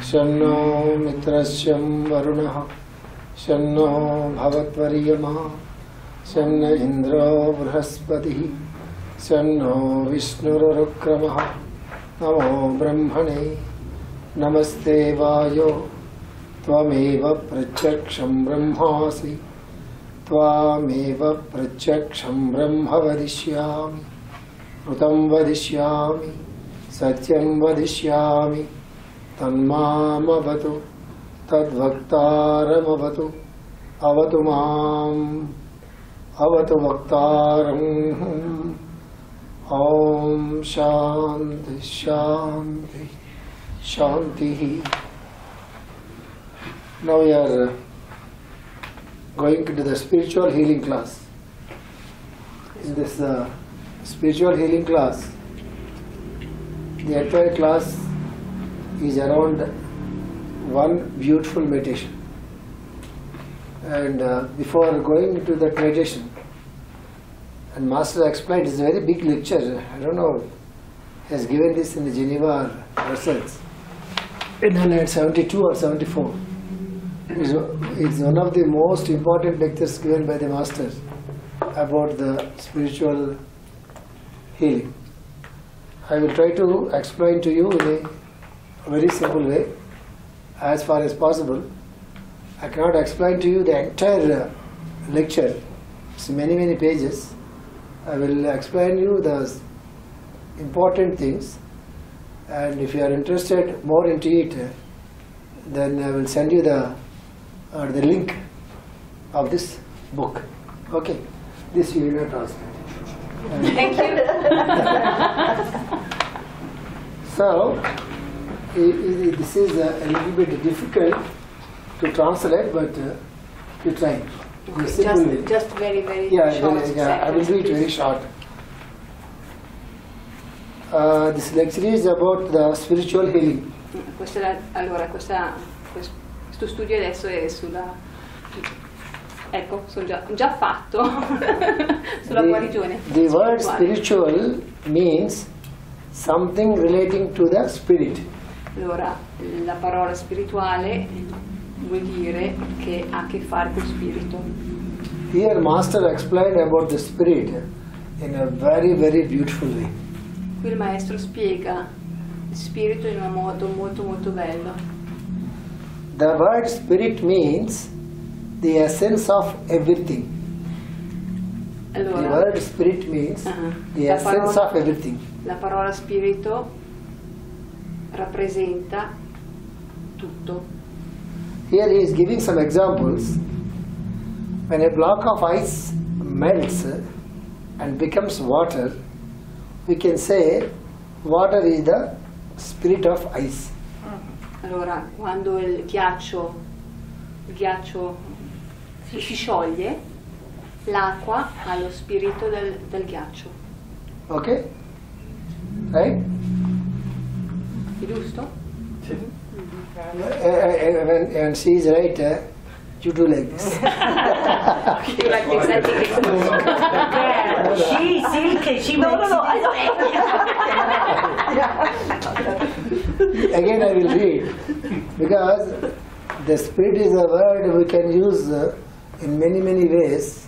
शन्नो मित्रस्यं वरुणः शन्नो भवत्वर्यमः शन्न इन्द्रो बृहस्पतिः शन्नो विष्णुरुक्रमः नमो ब्रह्मणे नमस्ते वायो त्वमेव प्रत्यक्षं ब्रह्मासि त्वामेव प्रत्यक्षं ब्रह्म वदिष्यामि ऋतं वदिष्यामि सत्यं वदिष्यामि तन्मामवतु तद्वक्तारमवतु अवतु माम् अवतु वक्तारम् ॐ शान्ति शान्ति शान्तिः. Now we are going to the spiritual healing class. In this spiritual healing class, the entire class is around one beautiful meditation. And before going into that meditation, and Master explained, it's a very big lecture. I don't know, he has given this in the Geneva Brussels in 1972 or 74. It's one of the most important lectures given by the Master about the spiritual healing. I will try to explain to you in a very simple way, as far as possible. I cannot explain to you the entire lecture. It's many pages. I will explain you the important things, and if you are interested more into it, then I will send you the link of this book. Okay, this you will not translate. Thank you. So, this is a little bit difficult to translate, but you try. Just very short. I will do it very short. This lecture is about the spiritual healing. Questo studio adesso è sulla, ecco, sono già fatto sulla guarigione. The word spiritual means something relating to the spirit. Allora, la parola spirituale vuol dire che ha a che fare con spirito. Here Master explained about the spirit in a very beautiful way. Qui il maestro spiega il spirito in un modo molto bello. The word spirit means the essence of everything. Allora, the word spirit means the essence of everything. La parola spirito rappresenta tutto. Here he is giving some examples. When a block of ice melts and becomes water, we can say water is the spirit of ice. Allora, quando il ghiaccio si scioglie, l'acqua ha lo spirito del ghiaccio. Okay? Right? È giusto? Sì. When she is right, you do like this. You like exactly she no, I don't. Again I will read, because the spirit is a word we can use in many ways.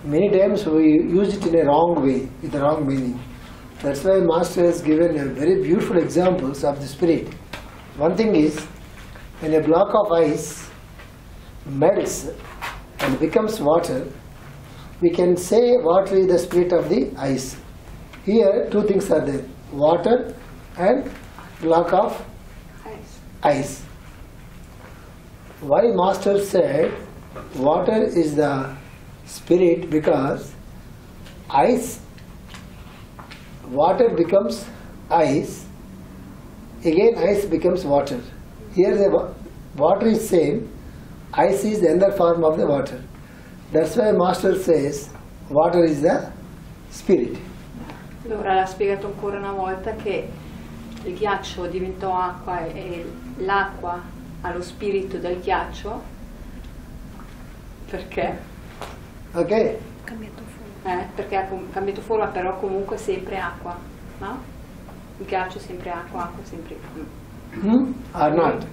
Many times we use it in a wrong way, with the wrong meaning. That's why Master has given a very beautiful examples of the spirit. One thing is, when a block of ice melts and becomes water, we can say water is the spirit of the ice. Here two things are there, water and block of ice. Why Master said water is the spirit? Because water becomes ice, again ice becomes water. Here the water is same, ice is the other form of the water. That's why Master says water is the spirit. Allora l'ha spiegato ancora una volta che il ghiaccio diventò acqua e l'acqua ha lo spirito del ghiaccio. Perché? Okay. perché ha cambiato forma, però comunque sempre acqua, no? Il ghiaccio è sempre acqua, acqua è sempre... Or not?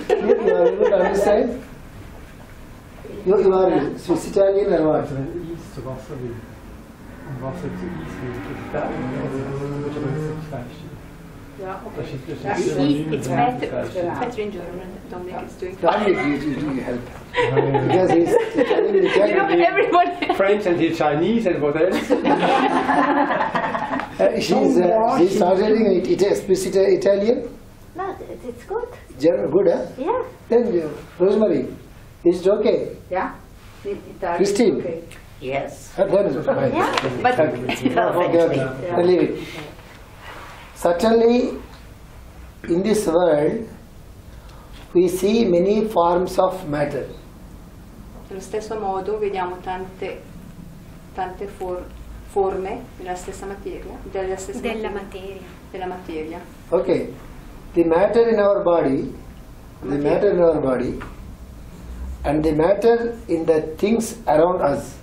You are able to understand? You are Swiss Italian or what? Eis zu Wasser will. Und Wasser zu Eis will. Das ist aber nicht falsch. Yeah, okay. Das ist It's better in German. Dominic is doing Dominic, you help. Because he's telling the You know, Italian. everybody. French and the Chinese and what else? She's studying explicit Italian? No, it's good. German, good, huh? Yeah. Then, Rosemary, is it okay? Yeah. Christine? Okay. Yes. Then, fine. Yeah. But Okay, leave it. Certainly, in this world, we see many forms of matter. Nello stesso modo vediamo tante forme della stessa materia, Della materia. della materia. Okay, the matter in our body, and the matter in the things around us,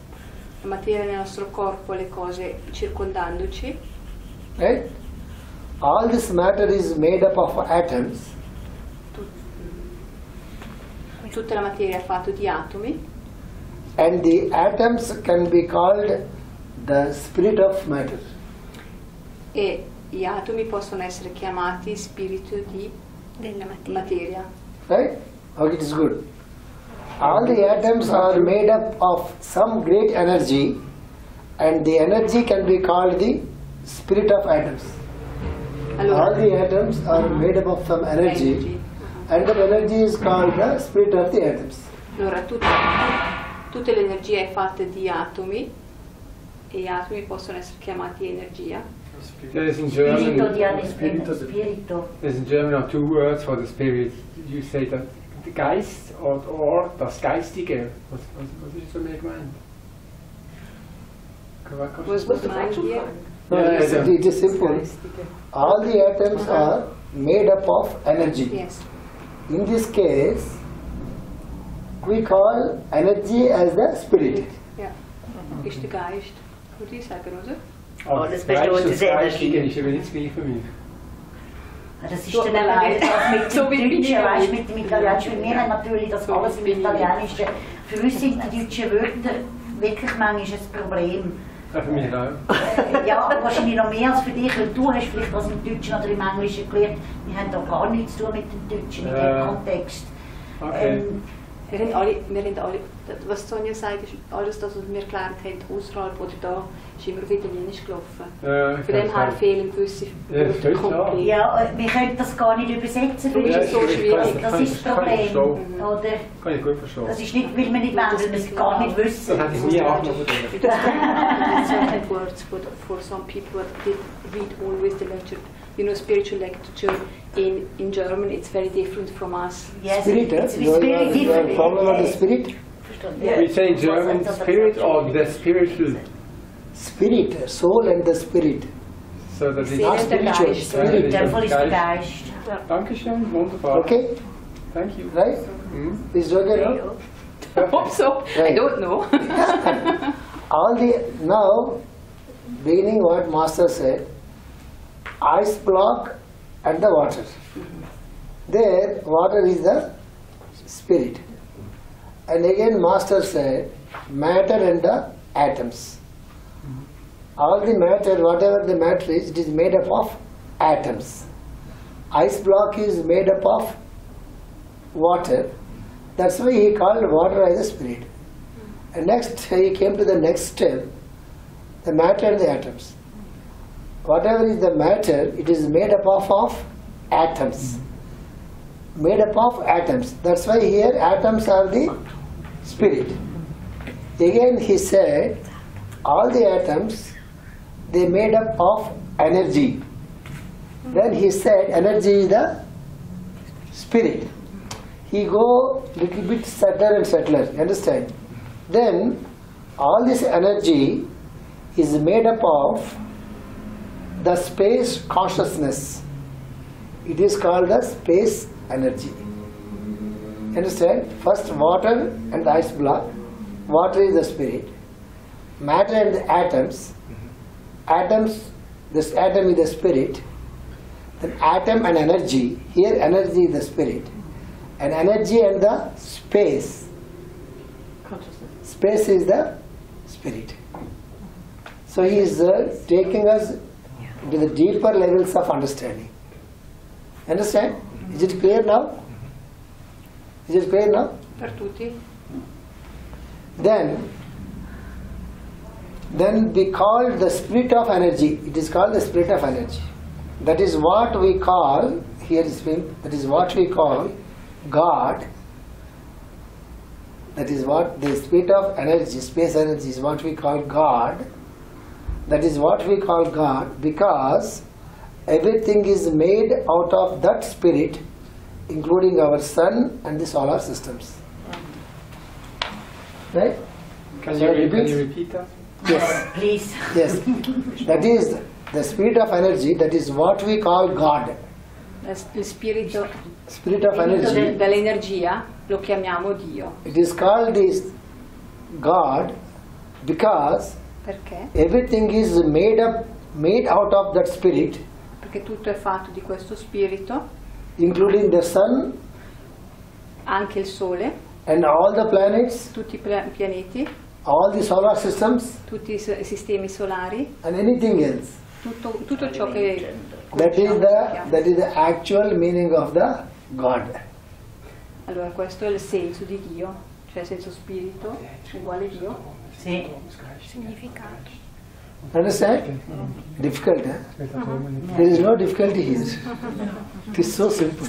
La materia nel nostro corpo, le cose circondandoci, right? All this matter is made up of atoms, tutta la materia è fatta di atomi and the atoms can be called the spirit of matter. e gli atomi possono essere chiamati spirito di Della materia. Right? Okay, it is good. All the atoms are made up of some great energy, and the energy can be called the spirit of atoms. All Allora, the atoms are made up of some energy, and that energy is called the spirit of the atoms. allora tutte le energie è fatta di atomi e gli atomi possono essere chiamati energia. There is in Spirito di German, spirito. there's in German are two words for the spirit. You say that the Geist or das Geistige. Was ist damit gemeint? Was meint ihr? No, it is simple. All the atoms are made up of energy. Yes. In this case, we call energy as the spirit. Ja. Ist der Geist, würde ich sagen, oder? Aber das das Geist und das bedeutet Geistige Energie. ist eben nicht das gleiche für mich. Das ist Tut dann mir eben leid. das mit So wie dem Deutschen, ich weißt, bin. mit dem Italienischen. Weil wir haben natürlich das alles im Italienischen. Für uns sind die deutschen Wörter wirklich manchmal ein Problem. Ja, für mich auch. Ja, aber wahrscheinlich noch mehr als für dich, weil du hast vielleicht was im Deutschen oder im Englischen gelernt. Wir haben da gar nichts zu tun mit dem Deutschen in dem Kontext. Okay. Wir haben alle, was Sonja sagt, ist alles das, was wir gelernt haben, außerhalb oder da, ist immer auf Italienisch gelaufen. Von dem her fehlen gewisse Wörter komplett. Ja, wir können das gar nicht übersetzen. Darum ist es so schwierig. Das ist das Problem. Oder? Kann ich gut verstehen. Das ist nicht, weil wir nicht wollen, weil wir es gar nicht wissen. Das hätte ich nie angenommen. Certain words for some people that read always the lecture, spiritual lecture in German, it's very different from us. Yes, Spirit, it's you very are different. problem of the spirit? We say in German spirit or the spiritual. Spirit, soul and the spirit. So that Seele is und der spiritual, Geist. spirit. In dem Fall ist der Geist. Dankeschön, wunderbar. Okay, Thank you. right? Is it okay now? I hope so. I don't know. All the now, beginning what Master said, ice block and the water. There, water is the spirit. And again, Master said, matter and the atoms. All the matter, whatever the matter is, it is made up of atoms. Ice block is made up of water. That's why he called water as a spirit. And next, he came to the next step, the matter and the atoms. Whatever is the matter, it is made up of atoms. Made up of atoms. That's why here atoms are the spirit. Again he said, all the atoms, they made up of energy. Then he said, energy is the spirit. He go little bit subtler and subtler, understand? Then all this energy is made up of the space consciousness. It is called the space energy. Understand? First water and the ice block, water is the spirit, matter and the atoms, this atom is the spirit, then atom and energy, here energy is the spirit, and energy and the space, space is the spirit. So he is taking us to the deeper levels of understanding. Understand? Is it clear now? Is it clear now? Per tutti? Then we call the spirit of energy. It is called the spirit of energy. That is what we call, here is that is what we call God. That is what the spirit of energy, space energy is what we call God. That is what we call God because everything is made out of that spirit, including our sun and the solar systems. Right? Can you repeat that? Yes. Please. Yes. That is the spirit of energy, that is what we call God. Il spirito Spirit of energy. dell'energia lo chiamiamo Dio. It is called this God because Perché? everything is made out of that spirit, Perché tutto è fatto di questo spirito, including the sun anche il Sole, and all the planets, tutti i pianeti, all the solar systems, tutti i sistemi solari, and anything else. tutto ciò che That is the actual meaning of the God. Allora questo è il senso di Dio, cioè il senso spirito uguale Dio. Sì. Significato. Understand? Difficult, eh? There is no difficulty here. It is so simple.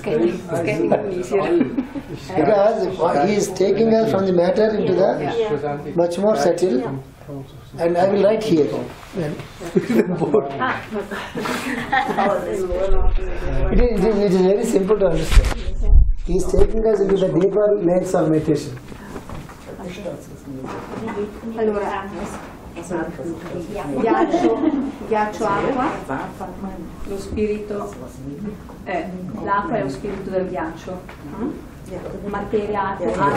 Because he is taking us from the matter into the much more subtle, and I will write here. It is very simple to understand. He is taking us into the deeper layers of meditation. Allora, ghiaccio, acqua, lo spirito, l'acqua è lo spirito del ghiaccio, materia, acqua,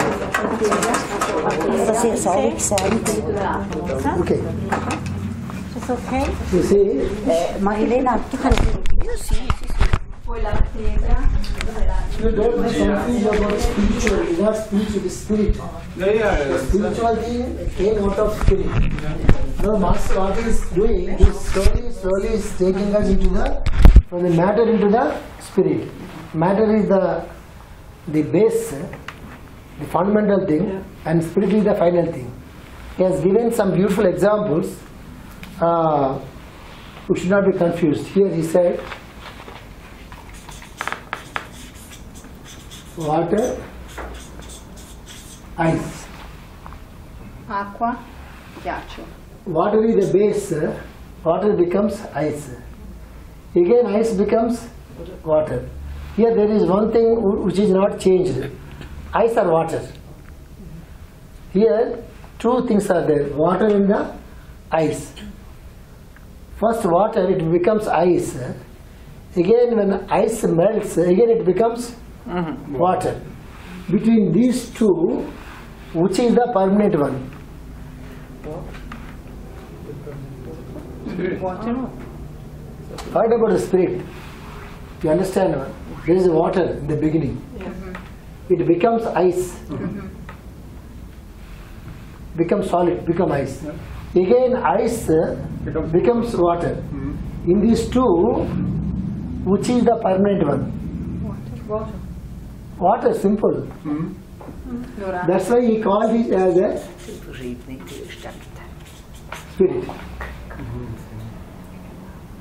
Stasera sono lo spirito dell'acqua. Okay. It's okay? You see, Marilena, tu fai Poi la materia, you don't confuse about spiritual, not spiritual, the spirit. Spirituality came out of spirit. Now Master what he is doing, he slowly is taking us from the matter into the spirit. Matter is the base, the fundamental thing, and spirit is the final thing. He has given some beautiful examples. We should not be confused. Here he said, water, ice. acqua, ghiaccio. Water is the base, water becomes ice. Again ice becomes water. Here there is one thing which is not changed. Ice or water. Here two things are there, water and the ice. First water, it becomes ice. Again when ice melts, again it becomes water. Between these two, which is the permanent one? Water. What about the spirit? You understand? There is water in the beginning. It becomes ice. Becomes solid, become ice. Again ice becomes water. In these two, which is the permanent one? Water. Water, simple. Allora, That's why he called it as a spirit.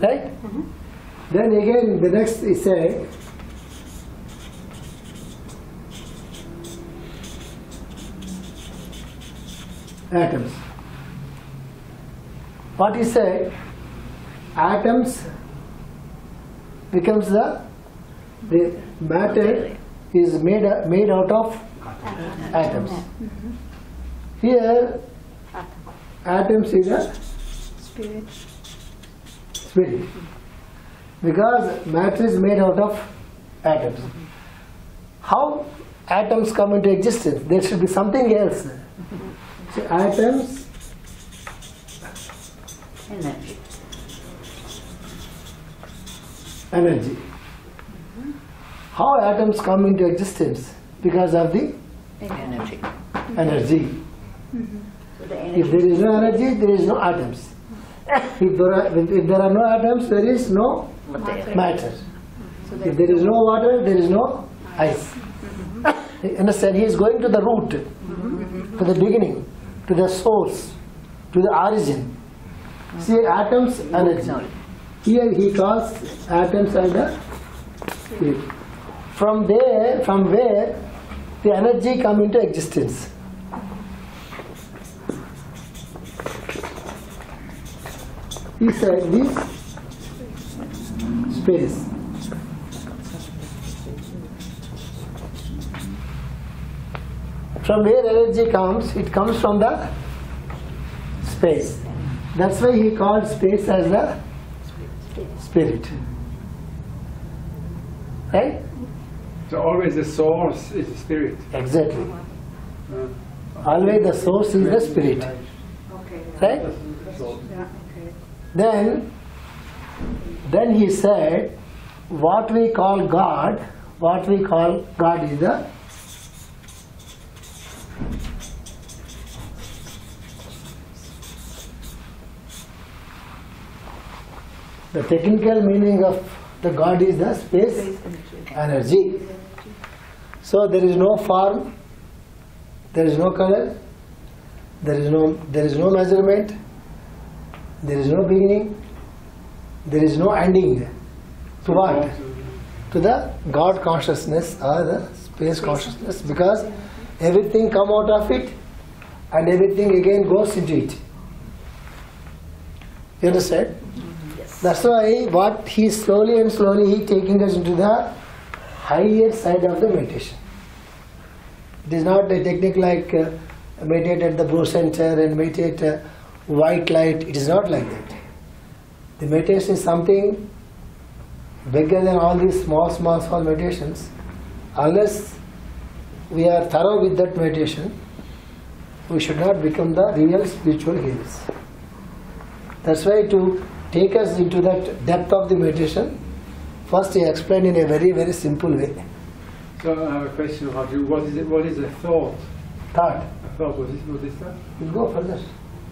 Right? Then again the next he said, atoms. What he said, atoms becomes the matter is made out of atoms. Here atoms is a spirit. spirit, because matter is made out of atoms. How atoms come into existence? There should be something else. So atoms, energy. How atoms come into existence? Because of the energy. energy. If there is no energy, there is no atoms. If there are no atoms, there is no matter. If there is no water, there is no ice. Understand? He is going to the root, to the beginning, to the source, to the origin. See, atoms, energy. Here he calls atoms as the spirit. From there, from where the energy come into existence. He said this space. From where energy comes, it comes from the space. That's why he called space as the spirit. Right? So always the source is the spirit. Exactly. Always the source is the spirit. Right? Then he said, what we call God is the technical meaning of the God is the space energy. So there is no form, there is no color, there is no measurement, there is no beginning, there is no ending. To what? To the God consciousness or the space consciousness, because everything come out of it and everything again goes into it. You understand? Yes. That's why what he slowly and slowly he taking us into the higher side of the meditation. It is not a technique like meditate at the Blue Center and meditate white light. It is not like that. The meditation is something bigger than all these small meditations. Unless we are thorough with that meditation, we should not become the real spiritual healers. That's why to take us into that depth of the meditation, first he explained in a very, very simple way. So I have a question of you. What is a thought? Thought. A thought, what is that? We'll go further.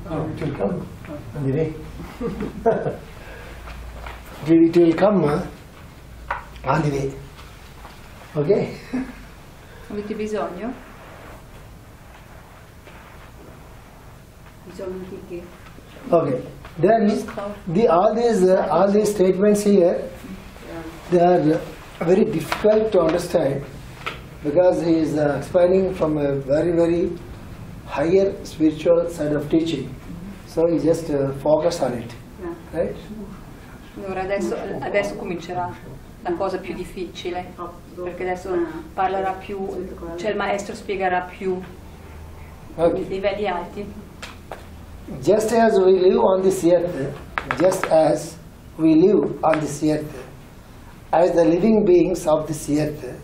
It will come on the way. It will come on the way. Okay? Avete bisogno? Bisogno di che? Okay. Then all these statements here, they are very difficult to understand because he is explaining from a very, very higher spiritual side of teaching. So he just focus on it. Right? Allora adesso comincerà la cosa più difficile, perché adesso parlerà più, cioè il maestro spiegherà più i livelli alti. Just as we live on this earth, as the living beings of this earth,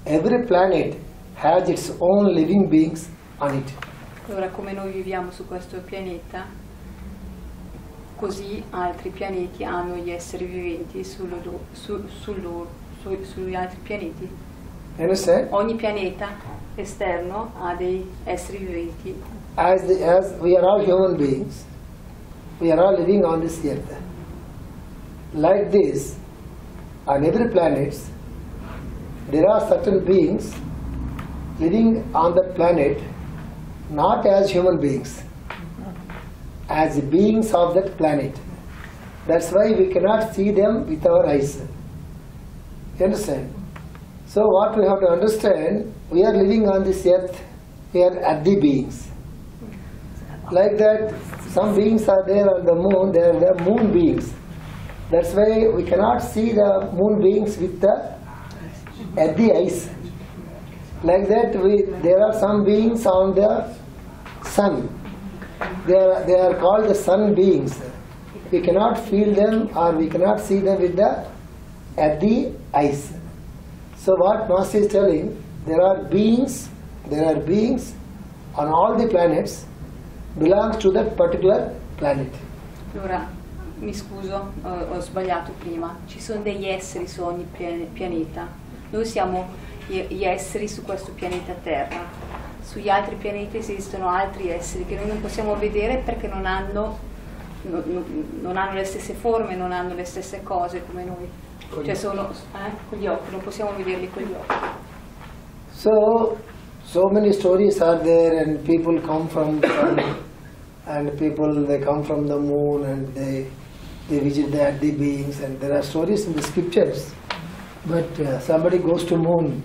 every planet has its own living beings on it. Allora, come noi viviamo su questo pianeta, così altri pianeti hanno gli esseri viventi sugli altri pianeti. Understand? Ogni pianeta esterno ha dei esseri viventi. As we are all human beings, we are all living on this earth. Like this, on every planet, there are certain beings living on the planet, not as human beings, as beings of that planet. That's why we cannot see them with our eyes. You understand? So what we have to understand, we are living on this earth, we are earthly beings. Like that, some beings are there on the moon, they are the moon beings. That's why we cannot see the moon beings with the earthly eyes. Like that, there are some beings on the sun. They are called the sun beings. We cannot feel them or we cannot see them with the earthly eyes. So what Master is telling, there are beings on all the planets belongs to that particular planet. Allora, mi scuso, ho sbagliato prima. Ci sono degli esseri su ogni pianeta. Noi siamo gli esseri su questo pianeta Terra. Sugli altri pianeti esistono altri esseri che noi non possiamo vedere perché non hanno le stesse forme, non hanno le stesse cose come noi. Cioè sono con gli occhi, non possiamo vederli con gli occhi. So many stories are there, and people come from sun, and people they come from the moon, and they visit the beings, and there are stories in the scriptures. But somebody goes to moon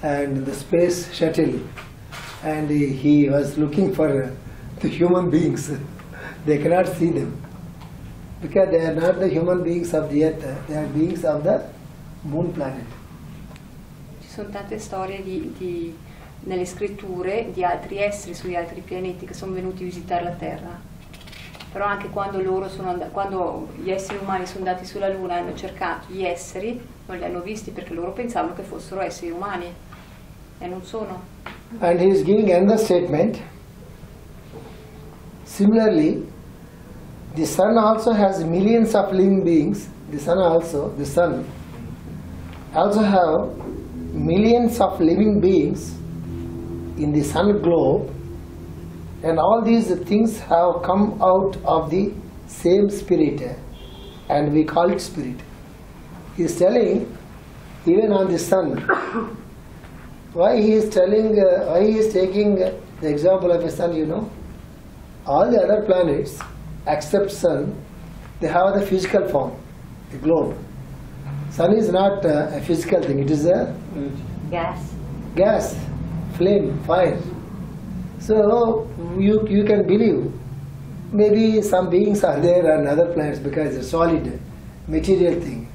and the space shuttle, and he was looking for the human beings. They cannot see them because they are not the human beings of the earth, they are beings of the moon planet. Ci sono tante storie nelle scritture di altri esseri sugli altri pianeti che sono venuti a visitare la Terra. Però anche quando quando gli esseri umani sono andati sulla Luna e hanno cercato gli esseri, non li hanno visti perché loro pensavano che fossero esseri umani e non sono. And he is giving another statement. Similarly, the sun also has millions of living beings. The sun also have millions of living beings in the sun globe, and all these things have come out of the same spirit, and we call it spirit. He is telling, even on the sun, why he is taking the example of a sun, you know? All the other planets, except sun, they have the physical form, the globe. Sun is not a physical thing, it is a gas, flame, fire. So you can believe maybe some beings are there on other planets because it's a solid material thing.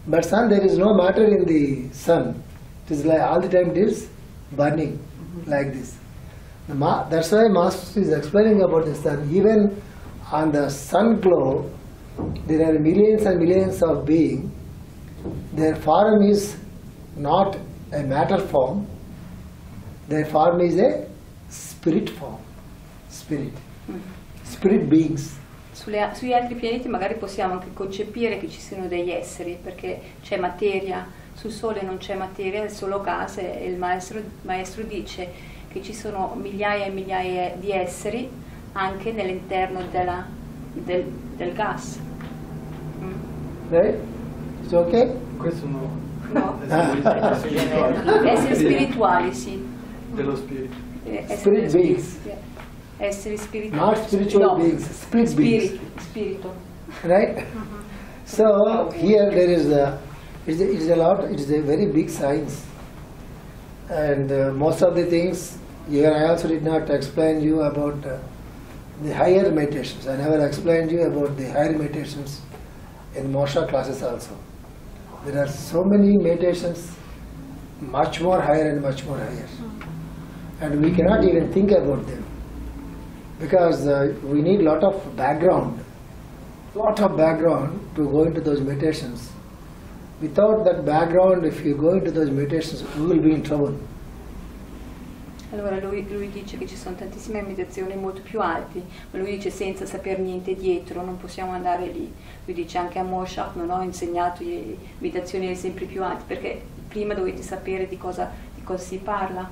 But sun, there is no matter in the sun. It is like all the time it is burning like this. That's why Master is explaining about the sun. Even on the sun globe, there are millions and millions of beings. Their form is not a matter form. Their form is a spirit form. Spirit beings. Sugli altri pianeti magari possiamo anche concepire che ci siano degli esseri, perché c'è materia, sul Sole non c'è materia, è solo gas, e il maestro dice che ci sono migliaia e migliaia di esseri anche nell'interno del gas. Right? It's okay? Questo no. No? Spirituale. Esseri spirituali, sì. Dello spirito. Spirit beings. Esseri spirituali. Not spiritual beings, spirit beings. Spirito. Right? So here there is it is a very big science, and most of the things here I also did not explain you about the higher meditations. I never explained you about the higher meditations in Mosha classes also. There are so many meditations much more higher and much more higher, and we cannot even think about them because we need lot of background to go into those meditations. Without that background, if you go into those meditations, we will be in trouble. Allora lui dice che ci sono tantissime meditazioni molto più alte, ma lui dice senza sapere niente dietro non possiamo andare lì. Lui dice anche a Moshe non ho insegnato meditazioni sempre più alte perché prima dovete sapere di cosa si parla.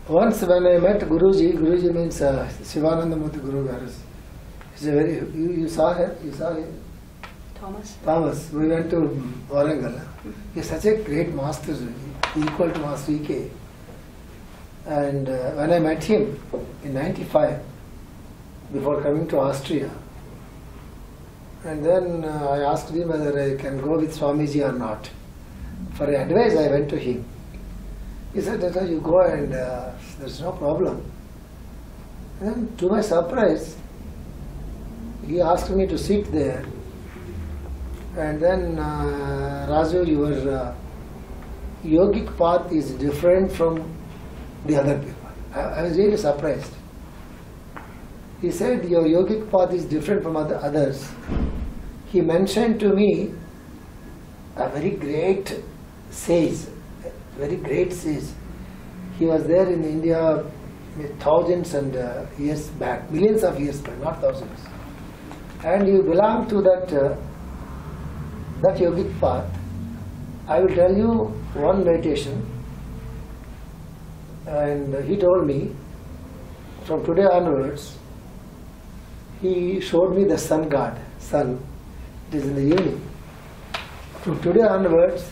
Once when I met Guruji means Sivananda Murthy Guru Garu. He's a very, you saw her? You saw him? Thomas. We went to Warangal. He's such a great master, equal to Master E.K. And when I met him in '95, before coming to Austria, and then I asked him whether I can go with Swamiji or not. For advice, I went to him. He said, "Dada, you go and there's no problem." And then, to my surprise, he asked me to sit there. And then, Raju, your yogic path is different from the other people. I was really surprised. He said, your yogic path is different from others. He mentioned to me a very great sage. He was there in India thousands and years back, millions of years back, not thousands. And you belong to that yogic path. I will tell you one meditation. And he told me, from today onwards, he showed me the sun god, sun. It is in the evening. From today onwards,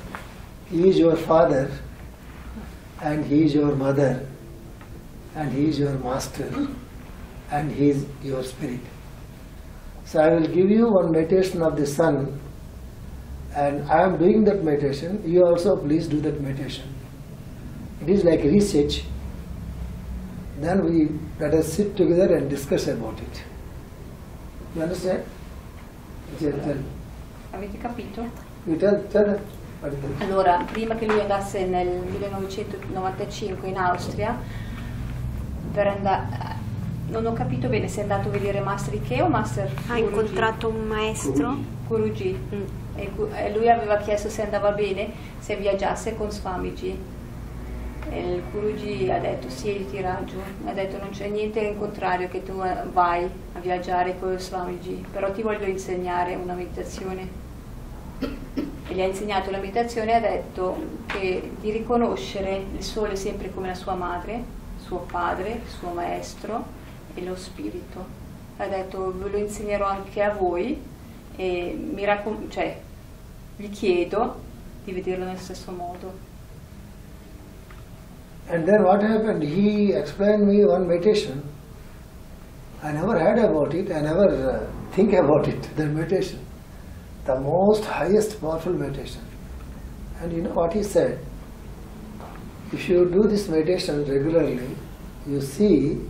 he is your father, and he is your mother, and he is your master, and he is your spirit. So I will give you one meditation of the sun, and I am doing that meditation. You also please do that meditation. It is like research. Then let us sit together and discuss about it. You understand? Tell. Avete capito? You tell. Allora, prima che lui andasse nel 1995 in Austria, per andare, non ho capito bene se è andato a vedere Master Ike o Master Guruji. Ha incontrato un maestro. Guruji. E lui aveva chiesto se andava bene se viaggiasse con Swamiji. E il Guruji ha detto siediti Raju, ha detto non c'è niente in contrario che tu vai a viaggiare con Swamiji, però ti voglio insegnare una meditazione. E gli ha insegnato la meditazione e ha detto che di riconoscere il sole sempre come la sua madre, suo padre, suo maestro e lo spirito. Ha detto ve lo insegnerò anche a voi e vi chiedo di vederlo nel stesso modo. And then what happened? He explained me one meditation. I never heard about it, I never think about it, the meditation. The most highest powerful meditation. And you know what he said? If you do this meditation regularly, you see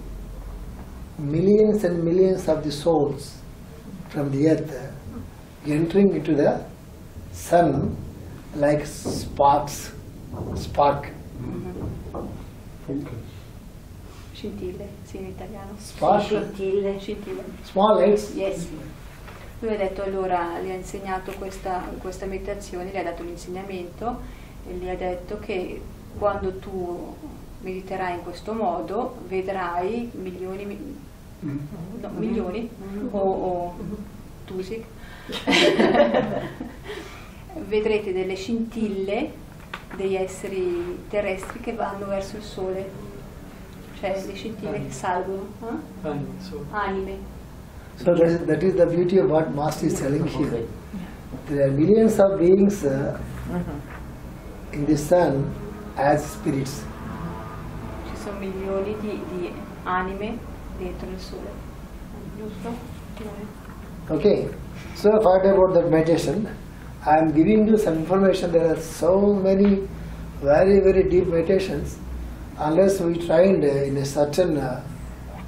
millions and millions of the souls from the earth entering into the sun like spark. Scintille, sì in italiano. Spark? Scintille. Small lights? Yes. Lui ha detto allora, gli ha insegnato questa meditazione, gli ha dato l'insegnamento e gli ha detto che quando tu mediterai in questo modo vedrai milioni o tusic, vedrete delle scintille degli esseri terrestri che vanno verso il sole, cioè le scintille che salgono, anime. So that is the beauty of what Master is telling here. There are millions of beings in the sun as spirits. Ci sono milioni di anime dentro il sole, giusto? Okay, so forget about that meditation. I am giving you some information. There are so many very, very deep meditations. Unless we trained in a certain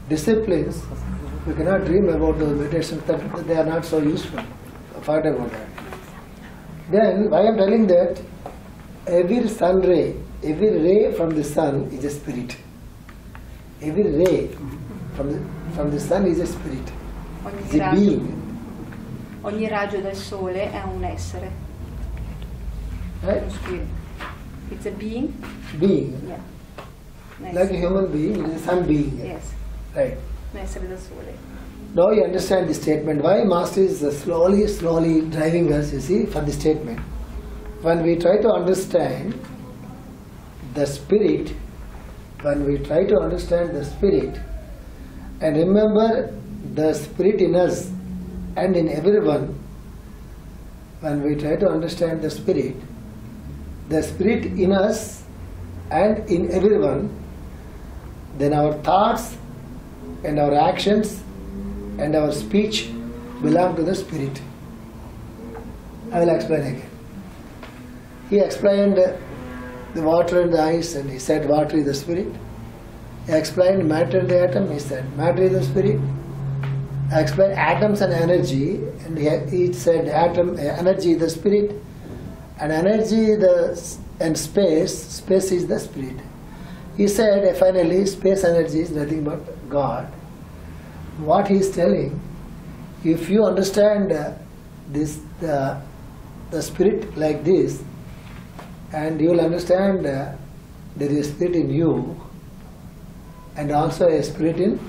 disciplines, we cannot dream about those meditations, that they are not so useful. Forget about that. Then, why I am telling that every sun ray, every ray from the sun is a spirit. Every ray from the sun is a spirit. It's a being. Ogni raggio del sole è un essere. Right? Uno spirito. It's a being? Being. Yeah. Like a human being, it is a sun being. Yes. Right. Un essere del sole. Now you understand the statement. Why Master is slowly driving us, you see, for the statement. When we try to understand the spirit, and remember the spirit in us and in everyone, when we try to understand the spirit in us and in everyone, then our thoughts and our actions and our speech belong to the spirit. I will explain again. He explained the water and the ice, and he said water is the spirit. He explained matter and the atom, he said matter is the spirit. I explained atoms and energy, and he said energy is the spirit, and energy and space is the spirit. He said finally space energy is nothing but God. What he is telling, if you understand the spirit like this, and you will understand there is a spirit in you and also a spirit in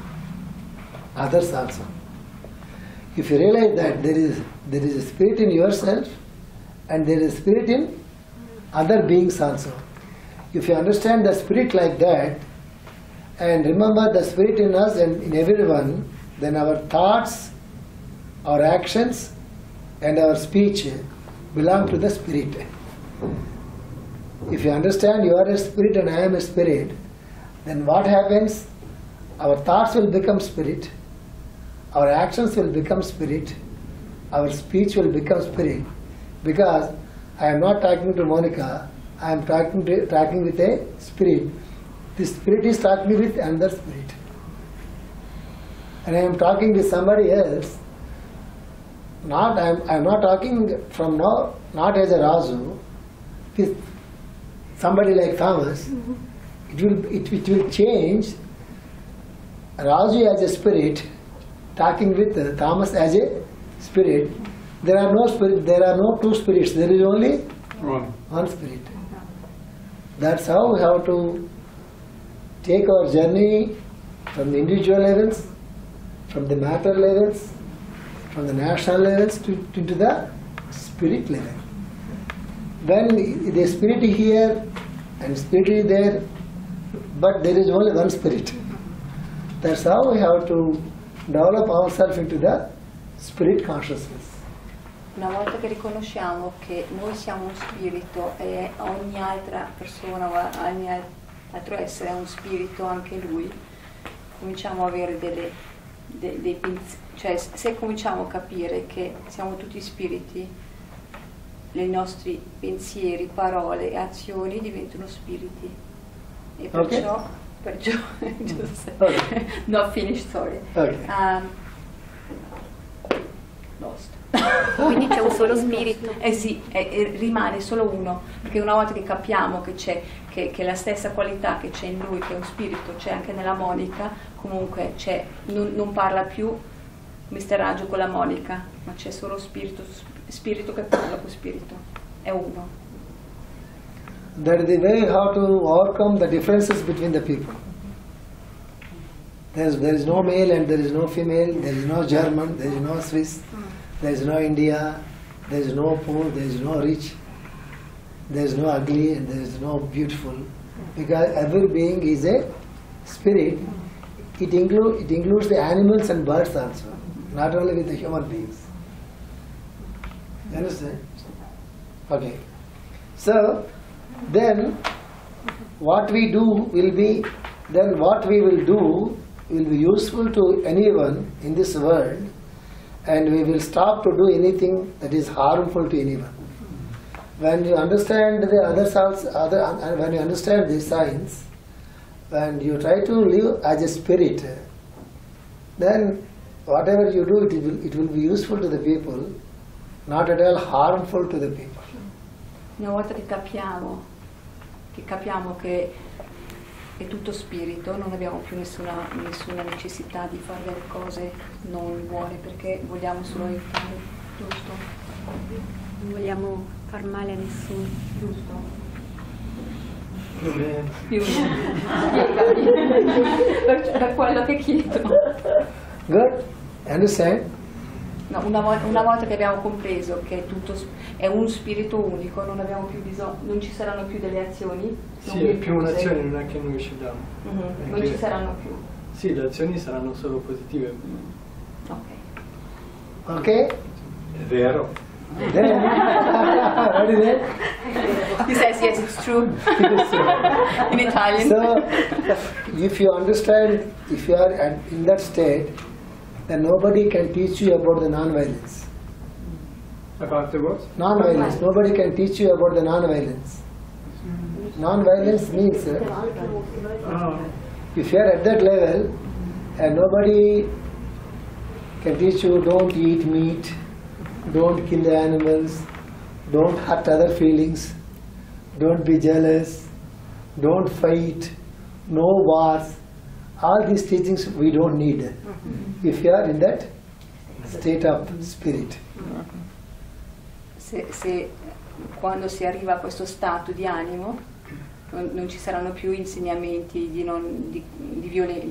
others also. If you realize that there is a spirit in yourself and there is a spirit in other beings also. If you understand the spirit like that and remember the spirit in us and in everyone, then our thoughts, our actions and our speech belong to the spirit. If you understand you are a spirit and I am a spirit, then what happens? Our thoughts will become spirit, our actions will become spirit, our speech will become spirit. Because I am not talking to Monica, I am talking with a spirit. This spirit is talking with another spirit. And I am talking with somebody else. I am not talking from now, not as a Raju, with somebody like Thomas. It will change. Raju as a spirit, talking with Thomas as a spirit. There are no spirit. There are no two spirits. There is only one spirit. That's how we have to take our journey from the individual levels, from the matter levels, from the national levels into the spirit level. When the spirit is here and spirit is there, but there is only one spirit. That's how we have to develop ourselves into the spirit consciousness. Una volta che riconosciamo che noi siamo un spirito e ogni altra persona o ogni altro essere è un spirito anche lui, cominciamo a avere cioè se cominciamo a capire che siamo tutti spiriti, i nostri pensieri, parole e azioni diventano spiriti. E perciò no, finish, sorry. Okay. Lost. Quindi c'è un solo spirito. Sì, rimane solo uno, perché una volta che capiamo che c'è che la stessa qualità che c'è in lui, che è un spirito, c'è anche nella Monica, comunque non parla più Mr. Raju con la Monica, ma c'è solo spirito che parla con spirito, è uno. That is the way how to overcome the differences between the people. There is no male and there is no female, there is no German, there is no Swiss, there is no India, there is no poor, there is no rich, there is no ugly and there is no beautiful. Because every being is a spirit. It includes the animals and birds also, not only with the human beings. You understand? Okay. So, then what we will be useful to anyone in this world, and we will stop to do anything that is harmful to anyone. When you understand when you understand the science, when you try to live as a spirit, then whatever you do, it will be useful to the people, not at all harmful to the people. Una volta che capiamo che è tutto spirito, non abbiamo più nessuna necessità di fare delle cose non buone, perché vogliamo solo aiutare, giusto? Non vogliamo far male a nessuno. Giusto. Per quello che chiedo. Good? Understand? No, una volta che abbiamo compreso che tutto è un spirito unico, non abbiamo più bisogno, non ci saranno più delle azioni. Sì, è più un'azione, non è che noi scegliamo. Non ci saranno più. Sì, le azioni saranno solo positive. Ok. Ok? È vero. Then, what is it? He says yes, it's true. In Italian. So, if you understand, if you are in that state, then nobody can teach you about the non-violence. About the what? Non-violence. Nobody can teach you about the non-violence. Non-violence means if you are at that level and nobody can teach you don't eat meat, don't kill the animals, don't hurt other feelings, don't be jealous, don't fight, no wars. All these teachings we don't need if you are in that state of spirit. Se quando si arriva a questo stato di animo, non ci saranno più insegnamenti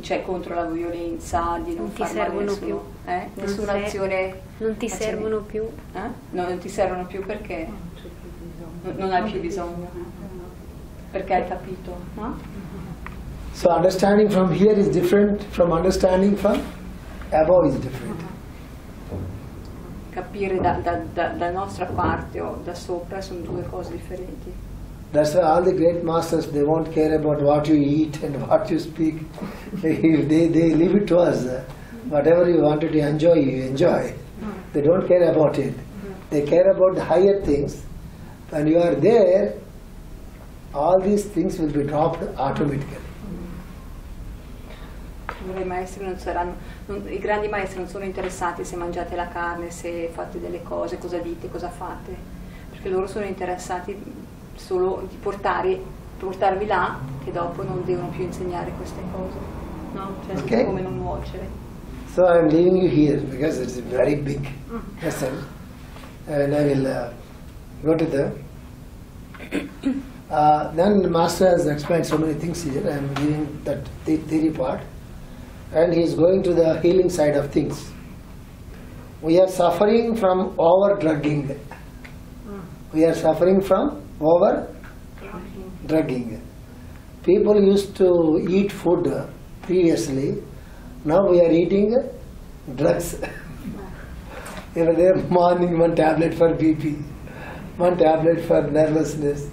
cioè contro la violenza, di non far male a nessuno. Nessuna azione. Non ti servono più. No, non ti servono più perché non hai più bisogno. Perché hai capito, no? So understanding from here is different from understanding from above is different. Capire da nostra parte o da sopra sono due cose differenti. That's why all the great masters, they won't care about what you eat and what you speak. They leave it to us. Whatever you wanted to enjoy, you enjoy. They don't care about it. They care about the higher things. When you are there, all these things will be dropped automatically. I grandi maestri non sono interessati se mangiate la carne, se fate delle cose, cosa dite, cosa fate, perché loro sono interessati solo di portarvi là, che dopo non devono più insegnare queste cose, no? Cioè Okay. come non nuocere. So I am leaving you here because it's a very big lesson, and I will go to the. Then the master has explained so many things here. I am leaving that theory part, and he is going to the healing side of things. We are suffering from over-drugging. We are suffering from over-drugging. People used to eat food previously. Now we are eating drugs. Every morning one tablet for BP, one tablet for nervousness,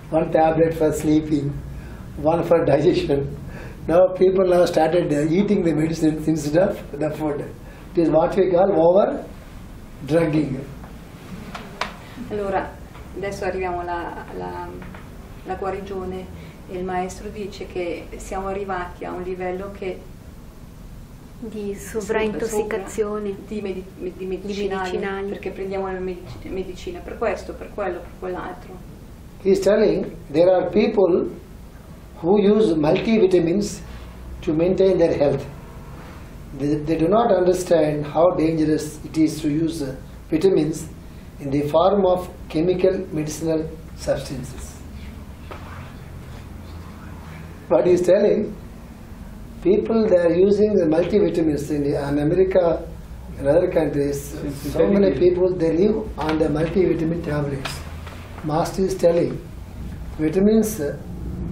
one tablet for sleeping, one for digestion. Now people have started eating the medicines instead of the food. It is what we call over-drugging. Allora, adesso arriviamo alla guarigione e il maestro dice che siamo arrivati a un livello che di sovraintossicazione, di medicinali, perché prendiamo le medicine per questo, per quello, per quell'altro. He is telling there are people who use multivitamins to maintain their health. They do not understand how dangerous it is to use vitamins in the form of chemical medicinal substances. But he is telling people, they are using the multivitamins in America and other countries. So many people, they live on the multivitamin tablets. Master is telling vitamins,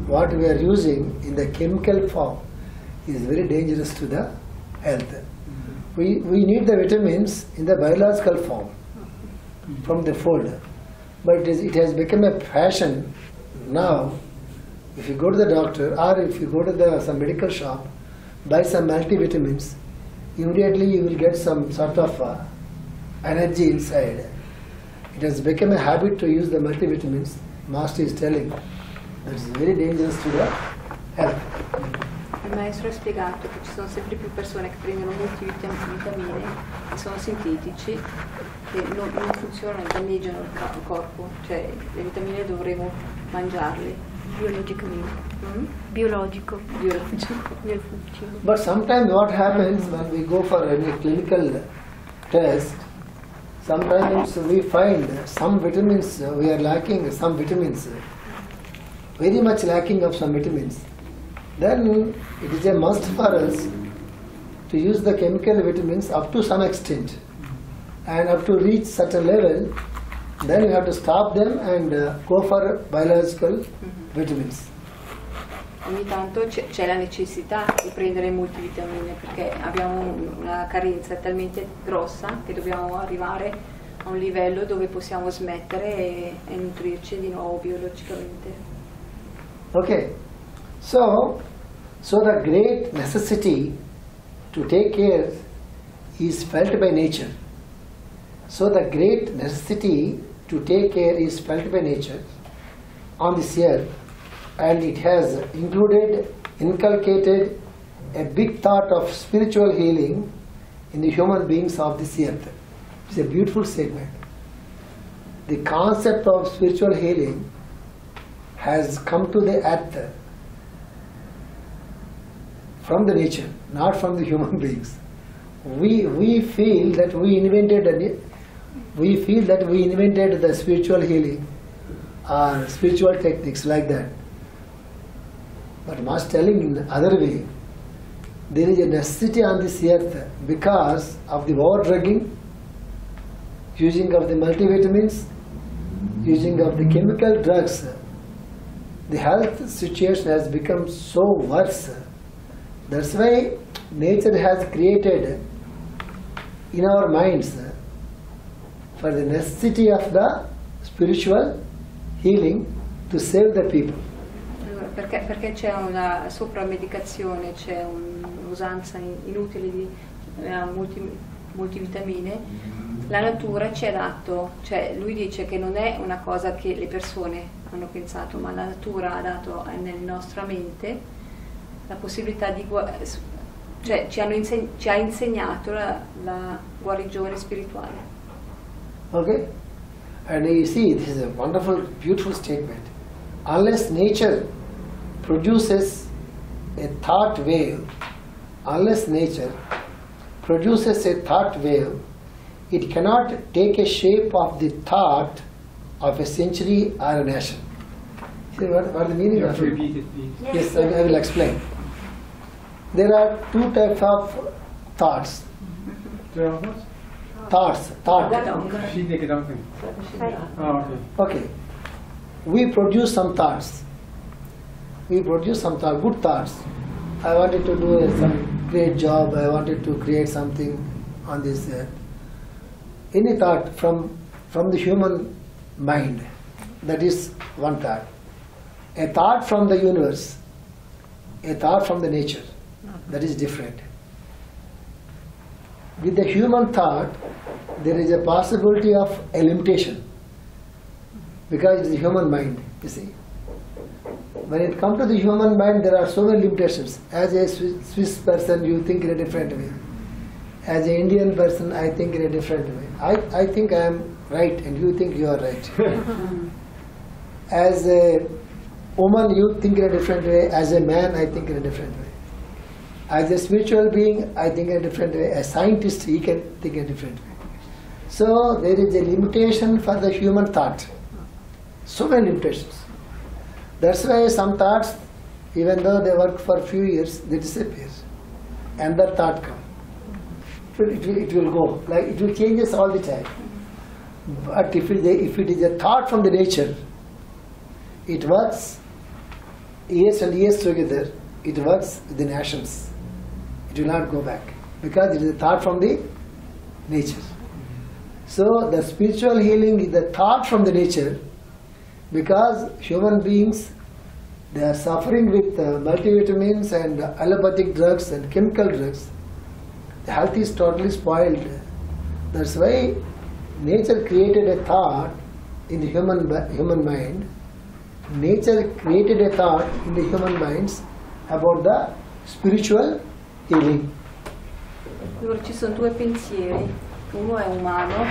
what we are using in the chemical form is very dangerous to the health. We need the vitamins in the biological form from the food, but it has become a fashion now. If you go to the doctor or if you go to some medical shop, buy some multivitamins, immediately you will get some sort of energy inside. It has become a habit to use the multivitamins. Master is telling that it's very dangerous to the health. Il maestro ha spiegato che ci sono sempre più persone che prendono multivitamine che sono sintetici, che non funzionano, danneggiano il corpo, cioè le vitamine dovremo mangiarle. Biologico. But sometimes what happens when we go for any clinical test, sometimes we find some vitamins we are lacking, some vitamins, very much lacking of some vitamins. Then it is a must for us to use the chemical vitamins up to some extent, and up to reach such a level, then you have to stop them and go for biological vitamins. Ogni tanto c'è la necessità di prendere multivitamine perché abbiamo una carenza talmente grossa che dobbiamo arrivare a un livello dove possiamo smettere e nutrirci di nuovo biologicamente. Okay, so the great necessity to take care is felt by nature. So the great necessity to take care is felt by nature on this earth, and it has inculcated a big thought of spiritual healing in the human beings of this earth. It's a beautiful statement. The concept of spiritual healing has come to the earth from the nature, not from the human beings. We feel that we invented the spiritual healing or spiritual techniques like that. But Master telling in the other way, there is a necessity on this earth because of the over-drugging, using of the multivitamins, using of the chemical drugs. The health situation has become so worse. That's why nature has created in our minds for the necessity of the spiritual healing to save the people. Perché c'è una sopramedicazione, c'è un'usanza inutile di multivitamine, la natura ci ha dato, cioè lui dice che non è una cosa che le persone hanno pensato, ma la natura ha dato nella nostra mente la possibilità di cioè ci ha insegnato la guarigione spirituale. Okay? And you see, this is a wonderful, beautiful statement. Unless nature produces a thought wave, it cannot take a shape of the thought of a century or a nation. See what the meaning of it? Repeat it, please. Yes, I will explain. There are two types of thoughts. Thought. Verschiedene Gedanken. Ah, okay. Okay. We produce some thoughts. Good thoughts. I wanted to do some great job. I wanted to create something on this earth. Any thought from the human mind, that is one thought. A thought from the universe, a thought from the nature, that is different. With the human thought, there is a possibility of a limitation because it is the human mind, you see. When it comes to the human mind, there are so many limitations. As a Swiss person, you think in a different way. As an Indian person, I think in a different way. I think I am right and you think you are right. As a woman, you think in a different way. As a man, I think in a different way. As a spiritual being, I think in a different way. As a scientist, he can think in a different way. So there is a limitation for the human thought. So many limitations. That's why some thoughts, even though they work for a few years, they disappear. Another thought comes. It will go. Like it will changes all the time. But if it is a thought from the nature, it works years and years together. It works with the nations. It will not go back because it is a thought from the nature. So the spiritual healing is the thought from the nature, because human beings, they are suffering with multivitamins and allopathic drugs and chemical drugs. The health is totally spoiled. That's why nature created a thought in the human mind. Nature created a thought in the human minds about the spiritual healing. Allora ci sono due pensieri, uno è umano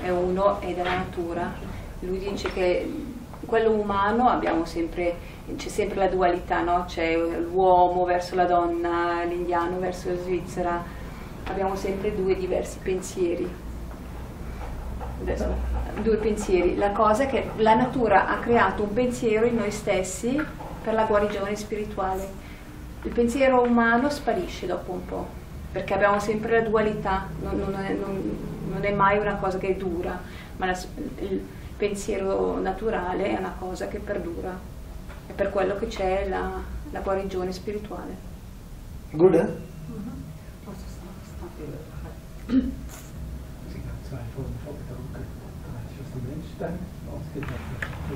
e uno è della natura. Lui dice che quello umano c'è sempre la dualità, no? C'è l'uomo verso la donna, l'indiano verso la svizzera, abbiamo sempre due diversi pensieri. Adesso, due pensieri. La cosa è che la natura ha creato un pensiero in noi stessi per la guarigione spirituale. Il pensiero umano sparisce dopo un po', perché abbiamo sempre la dualità, non è mai una cosa che dura, ma il pensiero naturale è una cosa che perdura. È per quello che c'è la guarigione spirituale. Good, eh?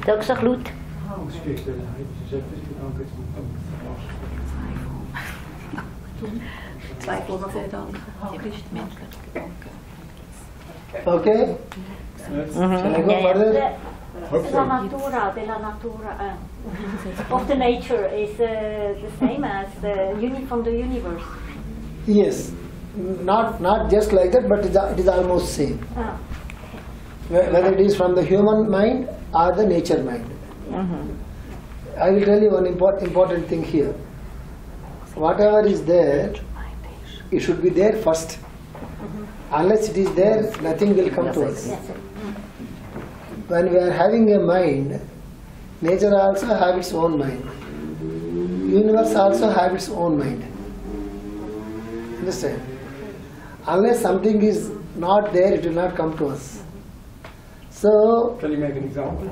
Dank zo goed. Zweifel gedanken. Okay? Shall I go further? La natura della natura of the nature is the same as from the universe. Yes. Not just like that, but it is almost same. Ah. Whether it is from the human mind or the nature mind. I will tell you one important thing here. Whatever is there, it should be there first. Unless it is there, nothing will come to us. When we are having a mind, nature also has its own mind. universe also have its own mind. Understand? Unless something is not there, it will not come to us. So, Can you make an example?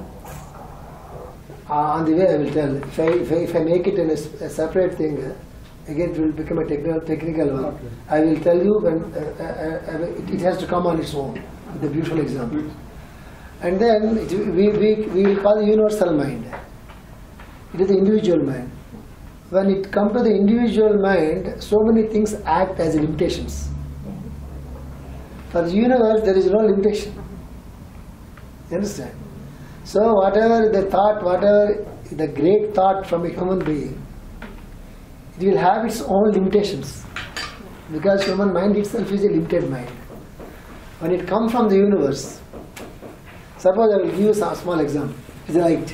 on the way I will tell. If I make it in a separate thing, again it will become a technical one. Okay. I will tell you when it has to come on its own. The beautiful example. And then we will call the universal mind. It is the individual mind. When it comes to the individual mind, so many things act as limitations. For the universe, there is no limitation. You understand? So whatever the thought, whatever the great thought from a human being, it will have its own limitations. Because human mind itself is a limited mind. When it comes from the universe, suppose I will give you a small example. It's a light.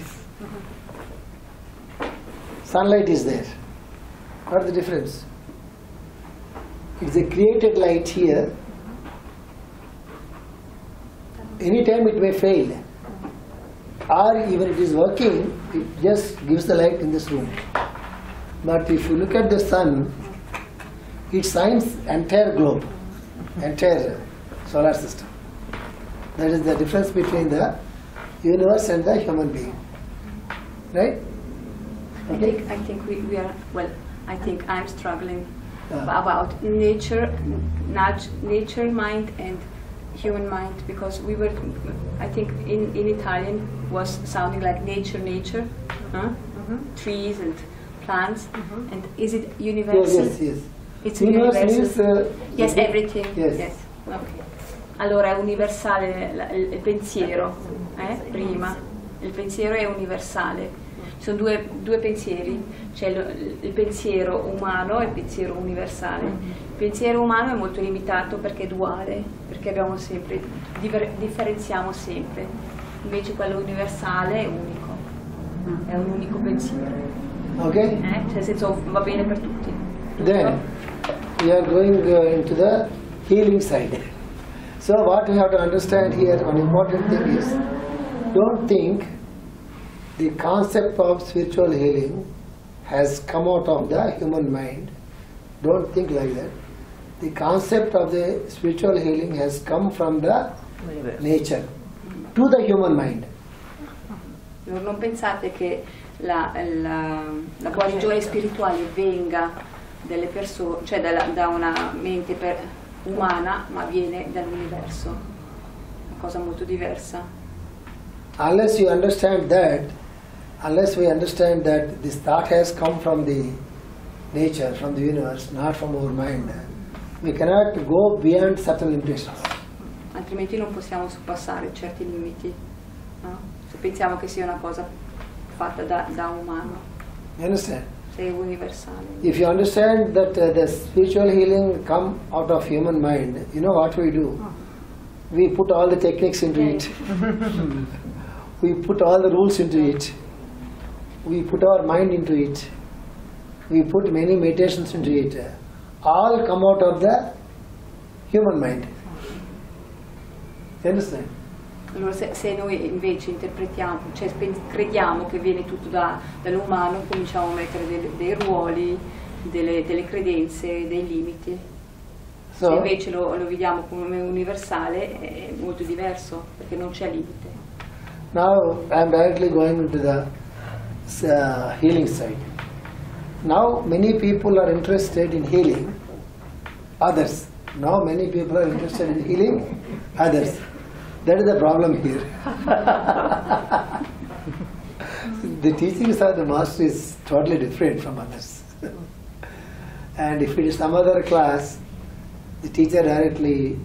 Sunlight is there. What is the difference? It's a created light here. Anytime it may fail. Or even it is working, it just gives the light in this room. But if you look at the sun, it shines entire globe, entire solar system. That is the difference between the universe and the human being. Right? Okay? I think we are, well, I think I'm struggling about nature mind and human mind, because we were, I think in Italian was sounding like nature, huh? Trees and plants, and is it universal? Yes. It's Universe universal. means, Yes, everything. Yes. Okay. Allora è universale il pensiero, prima. Il pensiero è universale. Ci sono due pensieri, c'è il pensiero umano e il pensiero universale. Il pensiero umano è molto limitato perché è duale, perché abbiamo sempre, differenziamo sempre. Invece quello universale è unico, è un unico pensiero. Ok? Cioè nel senso va bene per tutti. Then we are going into the healing side. So what we have to understand here, an important thing is, don't think the concept of spiritual healing has come out of the human mind. Don't think like that. The concept of the spiritual healing has come from the nature to the human mind. Non pensate che la guarigione spirituale venga dalle persone, cioè da una mente umana, ma viene dall'universo. Una cosa molto diversa. Unless we understand that this thought has come from the nature, from the universe, not from our mind, we cannot go beyond certain limitations. Altrimenti non possiamo surpassare certi limiti, no? Se pensiamo che sia una cosa fatta da umano. You understand? Se è universale. If you understand that the spiritual healing come out of human mind, you know what we do? We put all the techniques into it. We put all the rules into it. We put our mind into it. We put many meditations into it. All come out of the human mind. You understand? Allora se noi invece interpretiamo, cioè crediamo che viene tutto dall'umano, cominciamo a mettere dei ruoli, delle credenze, dei limiti. Se invece lo vediamo come universale è molto diverso, perché non c'è limite. Now I am directly going into the healing side. Now many people are interested in healing others. Now many people are interested in healing others. That is the problem here. The teachings of the master is totally different from others. And if it is some other class, the teacher directly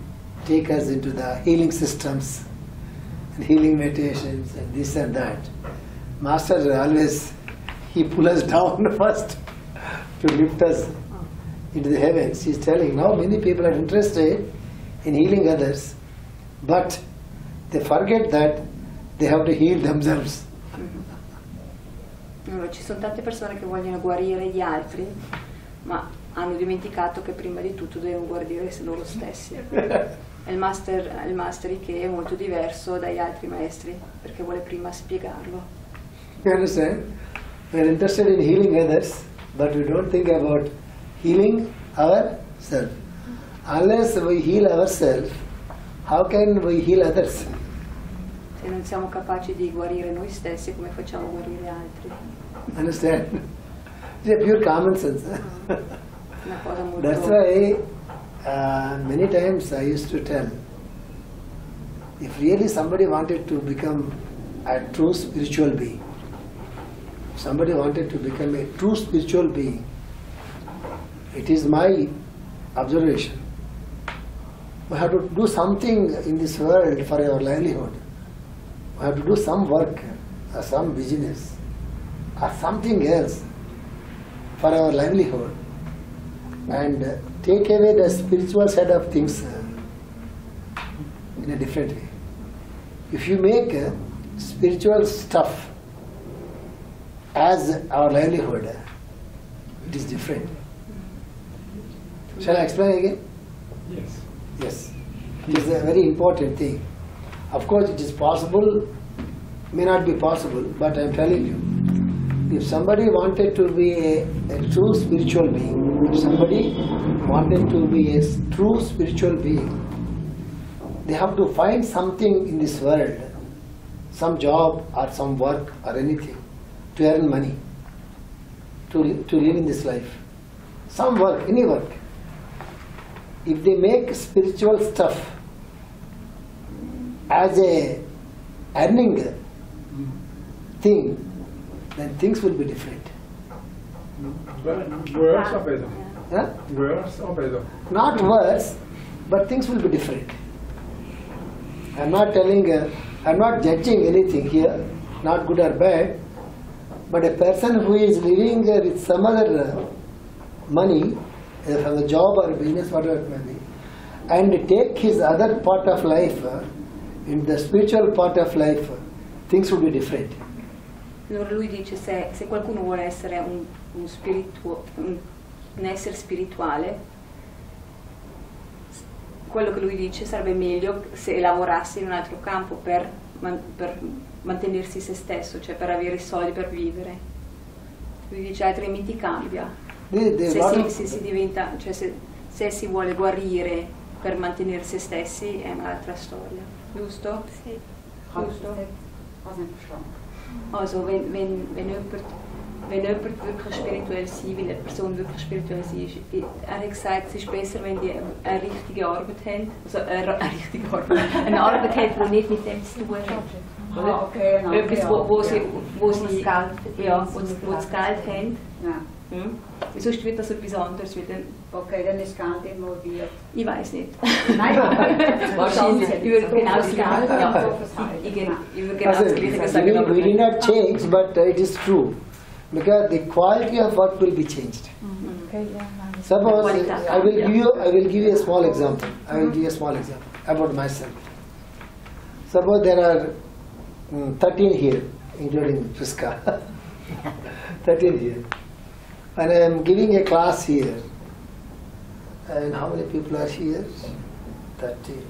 take us into the healing systems and healing meditations and this and that. Master always, he pull us down first to lift us into the heavens. He is telling now many people are interested in healing others, but they forget that they have to heal themselves. Allora, ci sono tante persone che vogliono guarire gli altri, ma hanno dimenticato che prima di tutto devono guarire loro stessi. E il master che è molto diverso dagli altri maestri, perché vuole prima spiegarlo. You understand? We are interested in healing others, but we don't think about healing ourselves. Unless we heal ourselves, how can we heal others? Se non siamo capaci di guarire noi stessi, come facciamo guarire altri? Understand? It's a pure common sense. Una cosa molto... That's why many times I used to tell, if really somebody wanted to become a true spiritual being, somebody wanted to become a true spiritual being, it is my observation, we have to do something in this world for our livelihood. We have to do some work, or some business, or something else for our livelihood, and take away the spiritual side of things in a different way. If you make spiritual stuff as our livelihood, it is different. Shall I explain again? Yes. Yes. It is a very important thing. Of course, it is possible, may not be possible, but I am telling you, if somebody wanted to be a true spiritual being, if somebody wanted to be a true spiritual being, they have to find something in this world, some job or some work or anything, to earn money, to live in this life. Some work, any work. If they make spiritual stuff as a earning thing, then things will be different. Worse or better? Huh? Worse or better? Not worse, but things will be different. I'm not telling, I'm not judging anything here, not good or bad, but a person who is living with some other money, from a job or a business, whatever it may be, and take his other part of life, in the spiritual part of life, things will be different. Allora lui dice se qualcuno vuole essere un essere spirituale, quello che lui dice sarebbe meglio se lavorasse in un altro campo per mantenersi se stesso, cioè per avere i soldi per vivere. Lui dice altrimenti cambia. Se si diventa, cioè se si vuole guarire per mantenere se stessi è un'altra storia, giusto? Sì. Giusto? Also wenn jemand wirklich spirituell sein, wenn eine Person wirklich spirituell sein ist, er hat gesagt, es ist besser, wenn die eine richtige Arbeit haben, also eine Arbeit hat, die nicht mit dem zu tun hat. Oder? Okay, etwas, wo sie das Geld haben. Ja. Sonst wird das etwas anderes. Okay, dann ist Geld involviert. Ich weiß nicht. Nein, wahrscheinlich. Über genau das Geld. We did not change, but it is true. Because the quality of work will be changed. Suppose I will give you a small example. I will give you a small example about myself. Suppose there are 13 here, including Priska. 13 here. And I am giving a class here. And how many people are here? 13.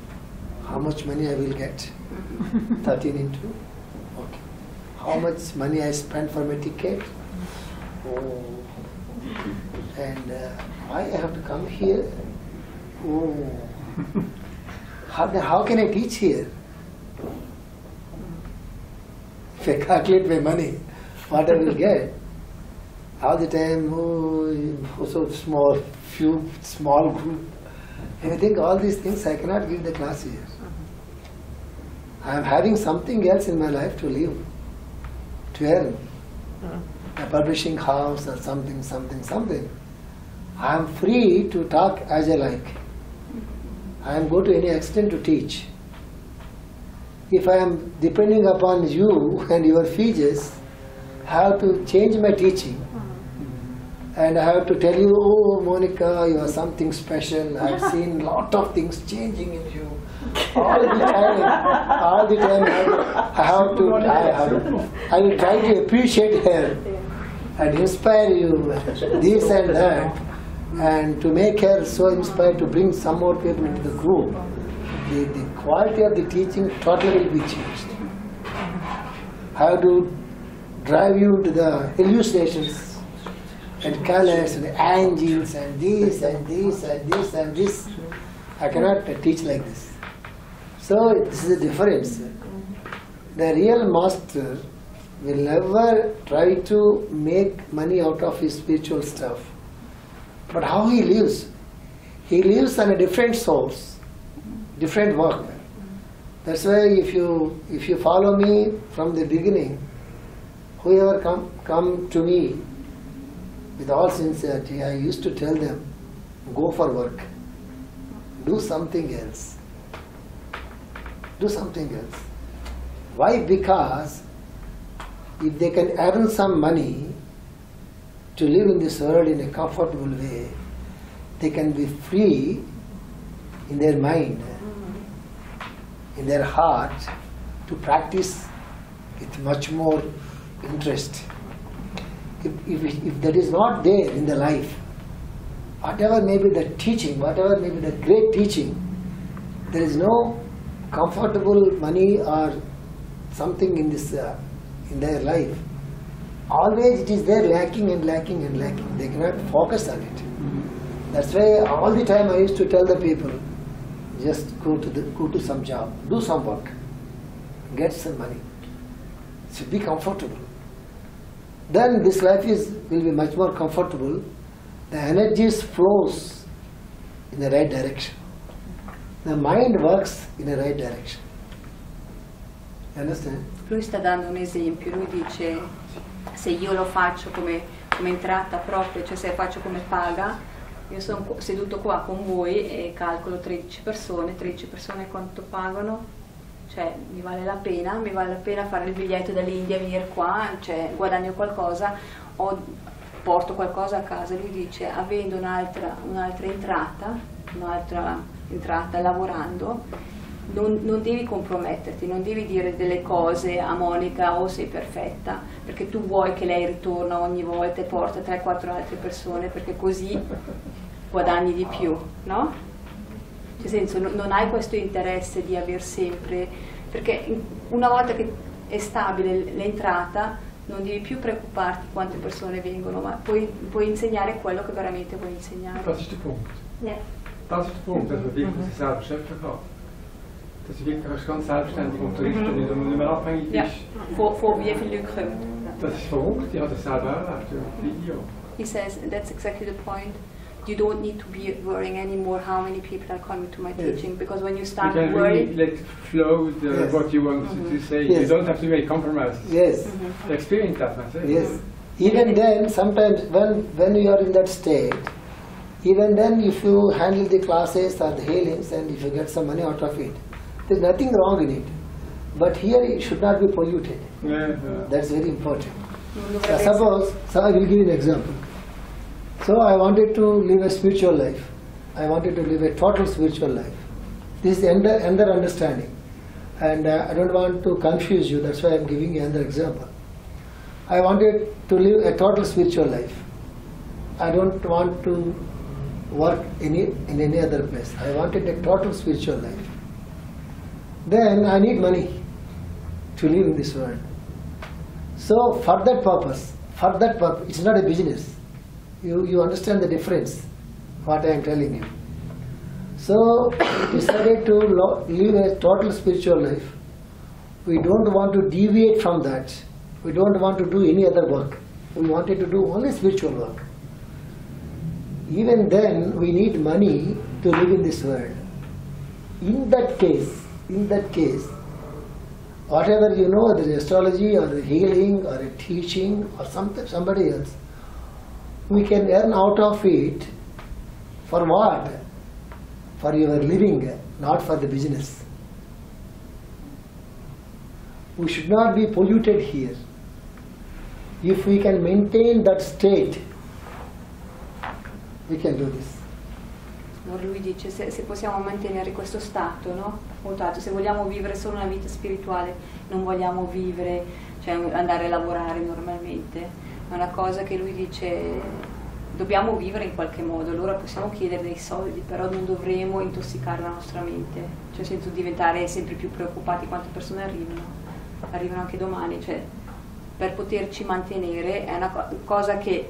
How much money I will get? 13 into? Okay. How much money I spend for my ticket? Oh. And why I have to come here? Oh. How can I teach here? If I calculate my money, what I will get? All the time, so small group. And I think all these things I cannot give the class here. I am having something else in my life to live, to earn. A publishing house or something. I am free to talk as I like. I am go to any extent to teach. If I am depending upon you and your fees, I have to change my teaching. And I have to tell you, oh Monica, you are something special. I have seen a lot of things changing in you. All the time I will try to appreciate her and inspire you, this and that, and to make her so inspired to bring some more people into the group. The quality of the teaching totally will be changed. I have to drive you to the hallucinations and colors and angels and this and this and this and this. I cannot teach like this. So this is the difference. The real master will never try to make money out of his spiritual stuff. But how he lives? He lives on a different source, different work. That's why if you follow me from the beginning, whoever come to me with all sincerity, I used to tell them, go for work, do something else. Do something else. Why? Because if they can earn some money to live in this world in a comfortable way, they can be free in their mind, in their heart, to practice with much more interest. If that is not there in the life, whatever may be the teaching, whatever may be the great teaching, there is no comfortable money or something in this in their life. Always it is there lacking and lacking and lacking. They cannot focus on it. That's why all the time I used to tell the people, just go to some job, do some work, get some money. Should be comfortable. Then this life will be much more comfortable. The energies flows in the right direction. The mind works in the right direction. You understand? Lui sta dando un esempio, lui dice se io lo faccio come entrata propria, cioè se faccio come paga, io sono seduto qua con voi e calcolo 13 persone quanto pagano, cioè mi vale la pena fare il biglietto dall'India, venire qua, cioè guadagno qualcosa, porto qualcosa a casa. Lui dice avendo un'altra entrata lavorando, non devi comprometterti, non devi dire delle cose a Monica o sei perfetta, perché tu vuoi che lei ritorna ogni volta e porta 3-4 altre persone, perché così guadagni di più, no? Nel senso, non hai questo interesse di aver sempre, perché una volta che è stabile l'entrata non devi più preoccuparti quante persone vengono, ma puoi insegnare quello che veramente vuoi insegnare. Das ist der Punkt. Yeah. Das ist der Punkt, dass man wirklich sich selber schöpfen kann. Dass du wirklich ganz selbstständig unterrichten und nicht mehr abhängig bist. Ja, voor wie viele Leute kommen. Das ist verrückt, ich habe das selber erlebt, Video. He says that's exactly the point. You don't need to be worrying anymore how many people are coming to my teaching, because when you start you can worrying, really let flow what you want to say. You don't have to make compromises. Yes. Experience that myself. Yes. Even then, sometimes when you are in that state, even then if you handle the classes or the healings and if you get some money out of it, there's nothing wrong in it. But here it should not be polluted. That's very important. Suppose, I will give you an example. So I wanted to live a spiritual life. I wanted to live a total spiritual life. This is another understanding. And I don't want to confuse you, that's why I am giving you another example. I wanted to live a total spiritual life. I don't want to work in any other place. I wanted a total spiritual life. Then I need money to live in this world. So for that purpose, it's not a business. You understand the difference, what I am telling you. So we decided to live a total spiritual life. We don't want to deviate from that. We don't want to do any other work. We wanted to do only spiritual work. Even then, we need money to live in this world. In that case, whatever you know, the astrology or the healing or a teaching or somebody else, we can earn out of it for what? For your living, not for the business. We should not be polluted here. If we can maintain that state, we can do this. lui dice se possiamo mantenere questo stato, no? Molto alto, se vogliamo vivere solo una vita spirituale, non vogliamo vivere, cioè andare a lavorare normalmente. È una cosa che lui dice, dobbiamo vivere in qualche modo, allora possiamo chiedere dei soldi, però non dovremo intossicare la nostra mente, cioè senza diventare sempre più preoccupati quante persone arrivano anche domani, cioè per poterci mantenere è una cosa che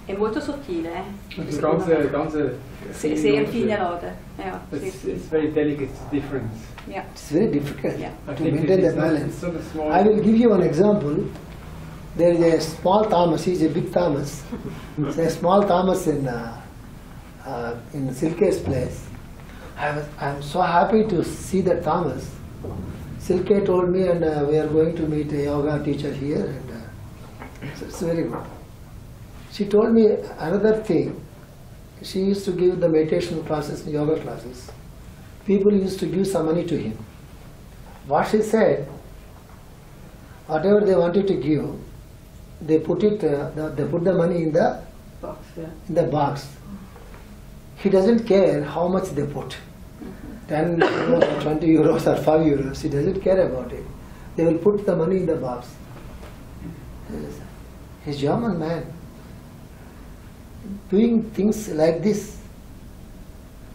È molto sottile, Das ganze Sehr fine lode. Ja, it's very delicate difference. yeah. It's very difficult Yeah. I to think maintain the it's balance. not a small. I will give you an example. There is a small Thomas, he is a big Thomas. There's a small Thomas in Silke's place. I am so happy to see that Thomas. Silke told me, and we are going to meet a yoga teacher here, and so it's very good. She told me another thing. She used to give the meditation classes, yoga classes. People used to give some money to him. What she said, whatever they wanted to give, they put it. They put the money in the Box, yeah. in the box. He doesn't care how much they put. 10 euros or 20 euros or 5 euros. He doesn't care about it. They will put the money in the box. He's a German man. Doing things like this.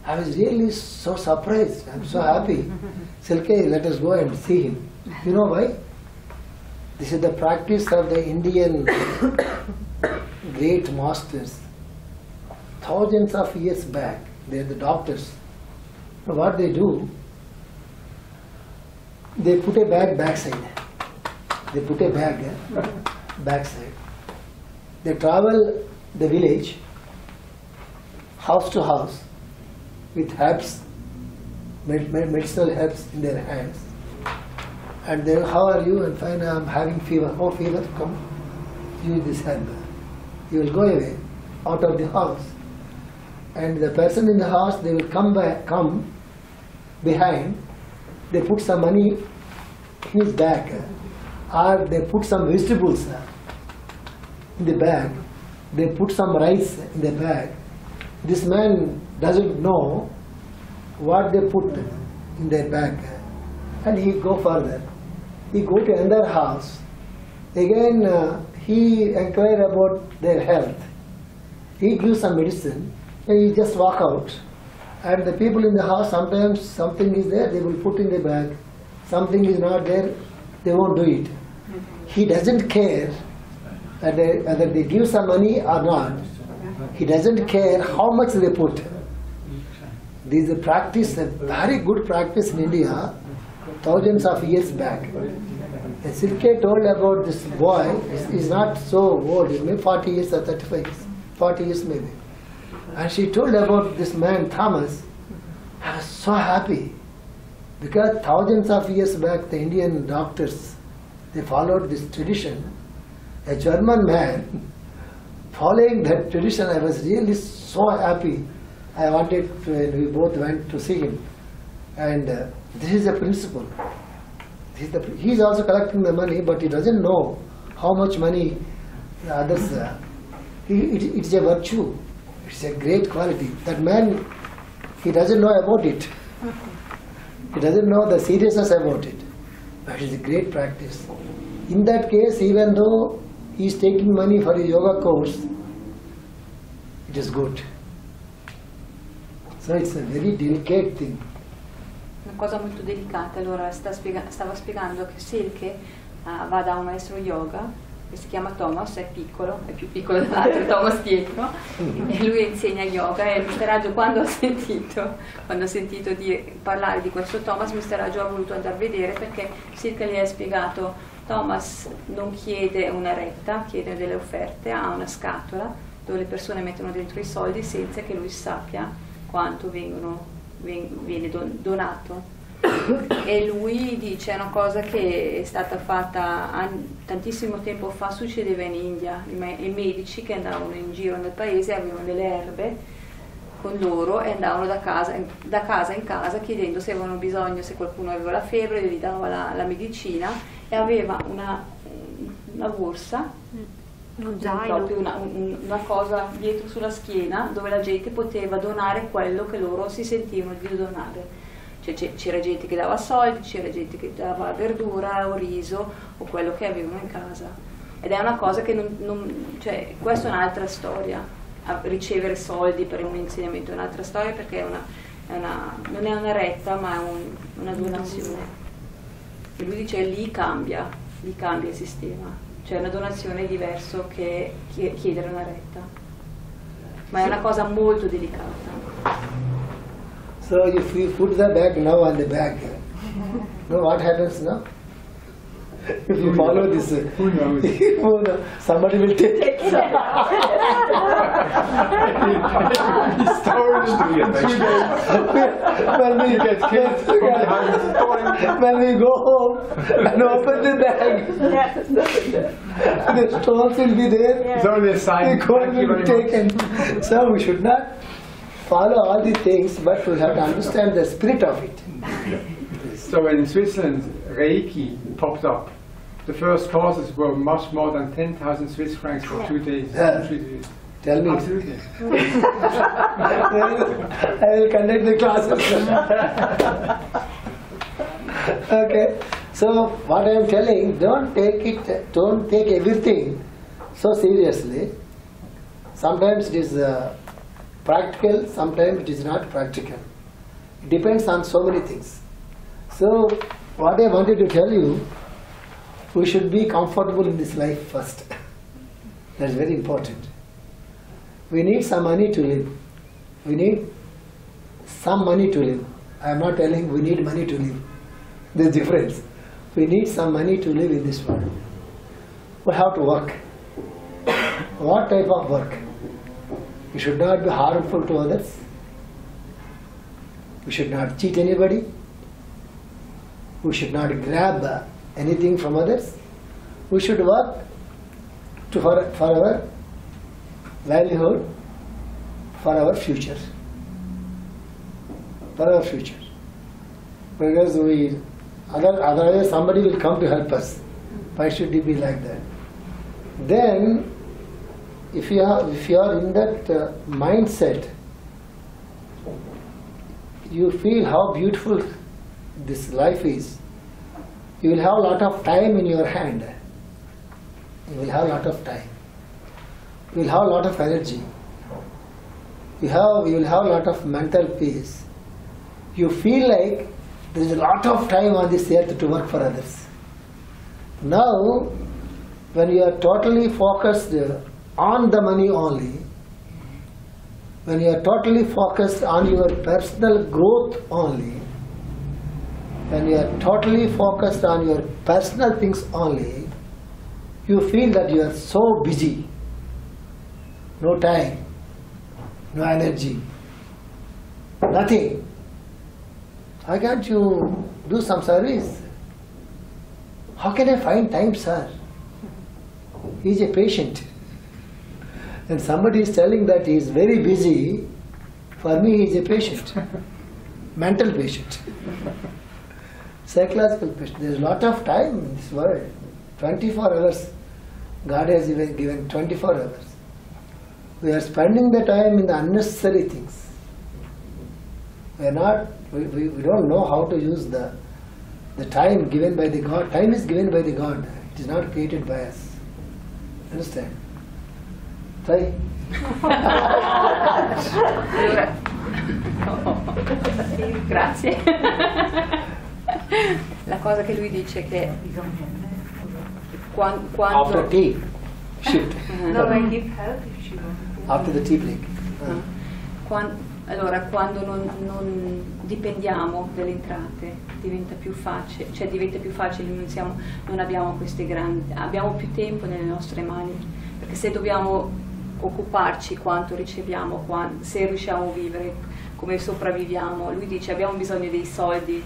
I was really so surprised. I'm so happy. Silke, let us go and see him. You know why? This is the practice of the Indian great masters. Thousands of years back, they are the doctors. So what they do, they put a bag backside. They put a bag backside. They travel the village, house to house, with herbs, medicinal herbs in their hands. And they, how are you? And fine, I'm having fever. Oh, fever, come, use this herb. You will go away, out of the house. And the person in the house, they will come behind, they put some money in his bag, or they put some vegetables in the bag, they put some rice in the bag. This man doesn't know what they put in their bag, and he go further. He go to another house. Again, he inquire about their health. He gives some medicine, and he just walk out. And the people in the house, sometimes something is there, they will put in the bag. Something is not there, they won't do it. He doesn't care whether they give some money or not. He doesn't care how much they put. This is a practice, a very good practice in India, thousands of years back. And Silke told about this boy, he's not so old, he's maybe 40 years or 35 years, 40 years maybe. And she told about this man, Thomas. I was so happy because thousands of years back the Indian doctors, they followed this tradition. A German man following that tradition, I was really so happy. I wanted to, we both went to see him. And this is a principle. He is also collecting the money, but he doesn't know how much money the others it's a virtue. It's a great quality. That man, he doesn't know about it. He doesn't know the seriousness about it. But it's a great practice. In that case, even though he is taking money for a yoga course, it is good. So it's a very delicate thing. Una cosa molto delicata. Allora stava spiegando che Silke va da un maestro yoga che si chiama Thomas, è piccolo, è più piccolo dell'altro Thomas dietro, e lui insegna yoga. E Mr. Raju, quando ha sentito parlare di questo Thomas, Mr. Raju ha voluto andare a vedere, perché Silke gli ha spiegato: Thomas non chiede una retta, chiede delle offerte, ha una scatola dove le persone mettono dentro i soldi senza che lui sappia quanto viene donato. E lui dice: è una cosa che è stata fatta tantissimo tempo fa, succedeva in India. I medici che andavano in giro nel paese avevano delle erbe con loro e andavano da casa in casa chiedendo se avevano bisogno, se qualcuno aveva la febbre, gli dava la medicina, e aveva una borsa, proprio una cosa dietro sulla schiena dove la gente poteva donare quello che loro si sentivano di donare. Cioè, c'era gente che dava soldi, c'era gente che dava verdura o riso o quello che avevano in casa. Ed è una cosa che cioè, questa è un'altra storia. Ricevere soldi per un insegnamento è un'altra storia, perché non è una retta, ma è una donazione. E lui dice: lì cambia il sistema. Cioè una donazione è diverso che chiedere una retta. ma è una cosa molto delicata. So if we put the bag now on the bag, you know what happens now? If you follow this, Who knows? somebody will take it. When we go home and open the bag, the stones will be there. It's only a sign. The gold Thank you will be very much. taken. So we should not follow all the things, but we have to understand the spirit of it. So when in Switzerland Reiki popped up, the first courses were much more than 10,000 Swiss francs for 2 days. Yeah. 3 days. Tell me. Absolutely. I will conduct the classes. Okay. So what I am telling, don't take everything so seriously. Sometimes it is practical, sometimes it is not practical. It depends on so many things. So what I wanted to tell you, we should be comfortable in this life first. That's very important. We need some money to live. We need some money to live. I am not telling we need money to live. There's difference. We need some money to live in this world. We have to work. What type of work? We should not be harmful to others. We should not cheat anybody. We should not grab anything from others. We should work for our livelihood, for our future. For our future. Because otherwise somebody will come to help us. Why should it be like that? Then, if you are in that mindset, you feel how beautiful this life is. You will have a lot of time in your hand. You will have a lot of time. You will have a lot of energy. You will have a lot of mental peace. You feel like there is a lot of time on this earth to work for others. Now, when you are totally focused on the money only, when you are totally focused on your personal growth only, when you are totally focused on your personal things only, you feel that you are so busy. No time, no energy, nothing. Why can't you do some service? How can I find time, sir? He is a patient. And somebody is telling that he is very busy. For me, he is a patient. Mental patient. Psychological patient. There is a lot of time in this world. 24 hours. God has even given 24 hours. We are spending the time in the unnecessary things. We don't know how to use the time given by the God. Time is given by the God. It is not created by us. Understand? Try. Sì, grazie. La cosa che lui dice che quando After tea, shift. No, I give help if she wants. After the tea break. Allora, quando non dipendiamo dalle entrate diventa più facile, non abbiamo queste abbiamo più tempo nelle nostre mani, perché se dobbiamo occuparci quanto riceviamo, se riusciamo a vivere, come sopravviviamo, lui dice abbiamo bisogno dei soldi,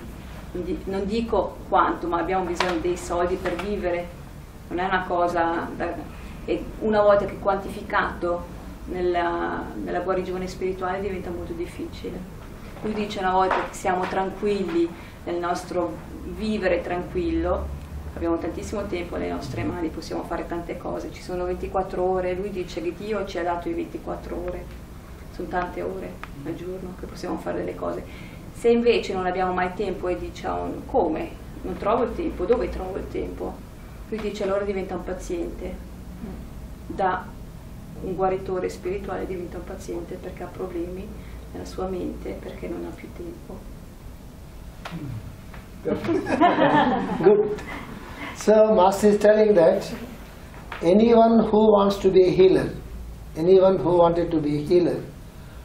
non dico quanto, ma abbiamo bisogno dei soldi per vivere, non è una cosa, e una volta che quantificato nella guarigione spirituale diventa molto difficile. Lui dice una volta che siamo tranquilli nel nostro vivere tranquillo, abbiamo tantissimo tempo nelle nostre mani, possiamo fare tante cose, ci sono 24 ore, lui dice che Dio ci ha dato i 24 ore, sono tante ore al giorno che possiamo fare delle cose. Se invece non abbiamo mai tempo e diciamo come? Non trovo il tempo, dove trovo il tempo? Lui dice allora diventa un paziente, da un guaritore spirituale diventa un paziente perché ha problemi nella sua mente, perché non ha più tempo. Good. So Master is telling that anyone who wants to be a healer, anyone who wanted to be a healer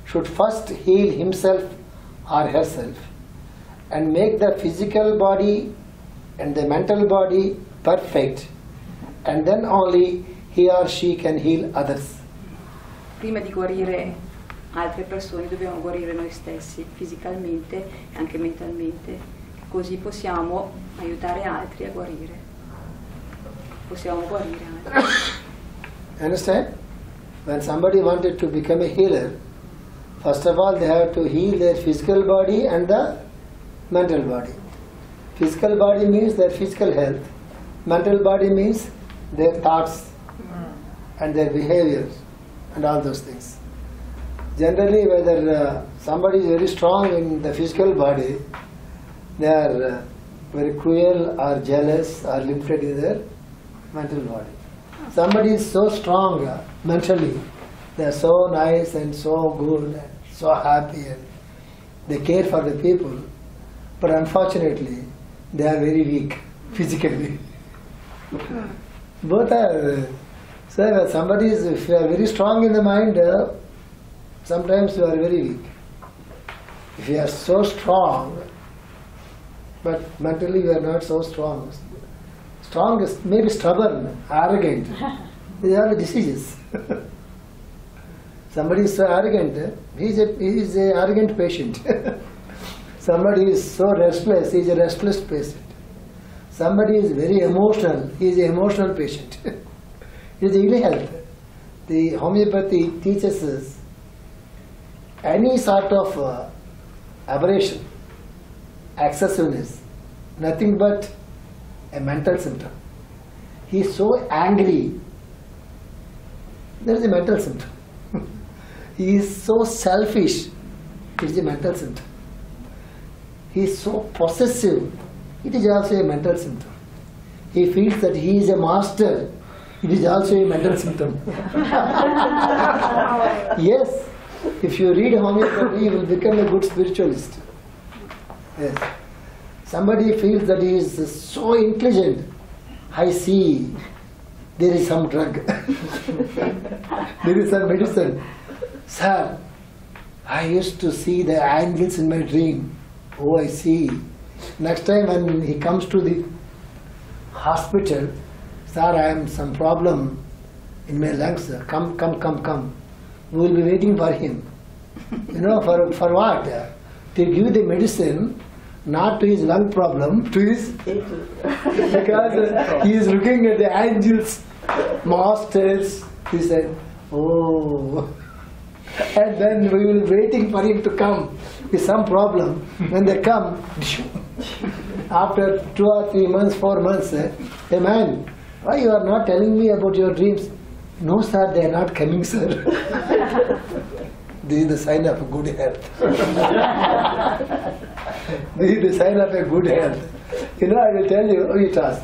should first heal himself or herself and make the physical body and the mental body perfect, and then only he or she can heal others. Prima di guarire altre persone dobbiamo guarire noi stessi fisicalmente e anche mentalmente, così possiamo aiutare altri a guarire. Possiamo guarire altri. Understand? When somebody wanted to become a healer, first of all they have to heal their physical body and the mental body. Physical body means their physical health. Mental body means their thoughts and their behaviors and all those things. Generally, whether somebody is very strong in the physical body, they are very cruel or jealous or limited in their mental body. Somebody is so strong mentally, they are so nice and so good and so happy and they care for the people, but unfortunately they are very weak physically. Both are, so somebody is, if you are very strong in the mind, sometimes you are very weak. If you are so strong, but mentally you are not so strong. Strong is maybe stubborn, arrogant. These are the diseases. Somebody is so arrogant, he is an arrogant patient. Somebody is so restless, he is a restless patient. Somebody is very emotional, he is an emotional patient. It is ill health. The homeopathy teaches us any sort of aberration, excessiveness, nothing but a mental symptom. He is so angry, there is a mental symptom. He is so selfish, it is a mental symptom. He is so possessive, it is also a mental symptom. He feels that he is a master, it is also a mental symptom. Yes, if you read homeopathy, you will become a good spiritualist. Yes. Somebody feels that he is so intelligent. I see there is some drug. There is some medicine. Sir, I used to see the angels in my dream. Oh, I see. Next time when he comes to the hospital, sir, I am some problem in my lungs. Sir. Come. We will be waiting for him. You know, for what? To give the medicine, not to his lung problem, to his... because he is looking at the angels, masters. He said, oh... And then we will be waiting for him to come with some problem. When they come, after 2 or 3 months, 4 months, hey man, why you are not telling me about your dreams? No sir, they are not coming, sir. This is the sign of a good health. This is the sign of a good health. You know, I will tell you, you trust.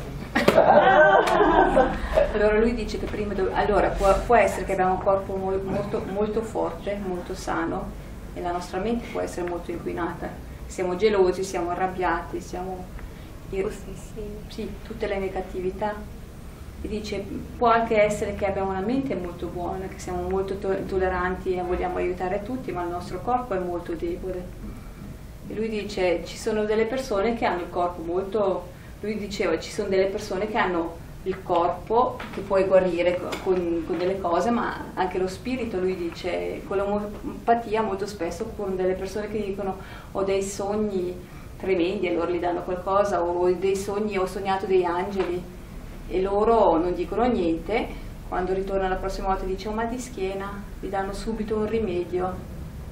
Allora lui dice che prima allora può essere che abbiamo un corpo molto forte, molto sano, e la nostra mente può essere molto inquinata. Siamo gelosi, siamo arrabbiati, siamo sì, tutte le negatività. E dice può anche essere che abbiamo una mente molto buona, che siamo molto tolleranti e vogliamo aiutare tutti, ma il nostro corpo è molto debole. E lui dice ci sono delle persone che hanno il corpo molto... Lui diceva ci sono delle persone che hanno il corpo che puoi guarire con delle cose, ma anche lo spirito. Lui dice con l'omeopatia molto spesso con delle persone che dicono ho dei sogni tremendi e loro gli danno qualcosa, o dei sogni, ho sognato degli angeli, e loro non dicono niente. Quando ritorna la prossima volta dice ho mal di schiena, gli danno subito un rimedio,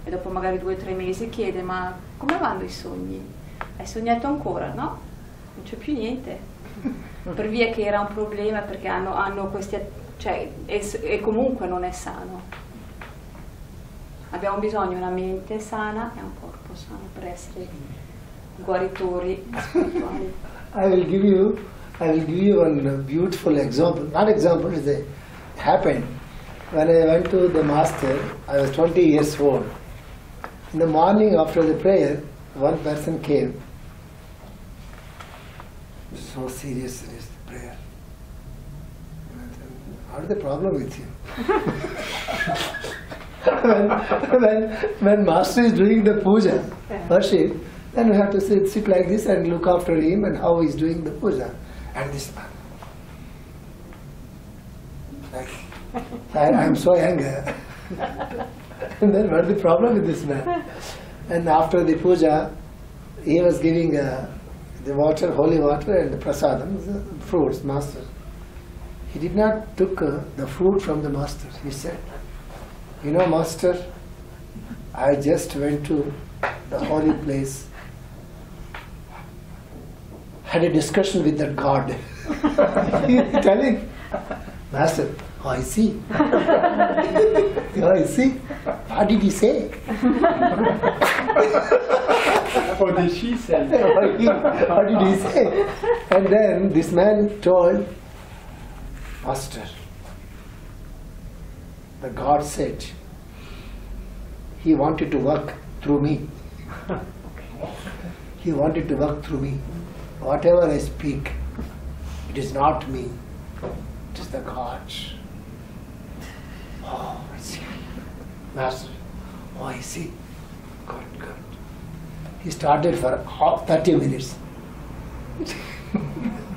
e dopo magari 2 o 3 mesi chiede ma come vanno i sogni? Hai sognato ancora? No? Non c'è più niente, per via che era un problema, perché hanno questi, cioè, e comunque non è sano. Abbiamo bisogno di una mente sana e un corpo sano per essere guaritori spirituali. I will give you one beautiful example. Not example, it happened. When I went to the master, I was 20 years old. In the morning after the prayer, one person came. So serious prayer. What is the problem with you? when master is doing the puja, worship, then we have to sit like this and look after him and how he is doing the puja. And this man, like, I am so angry. And then what is the problem with this man? And after the puja, he was giving the water, holy water and the prasadam, the fruits, master. He did not took the fruit from the master. He said, you know, master, I just went to the holy place, had a discussion with that God. He telling, master, oh, I see. Oh, I see. What did he say? What did she say? What did he say? And then this man told, master, the God said he wanted to work through me. He wanted to work through me. Whatever I speak, it is not me, it is the God. Oh, I see. Master, oh, I see. Good, good. He started for 30 minutes.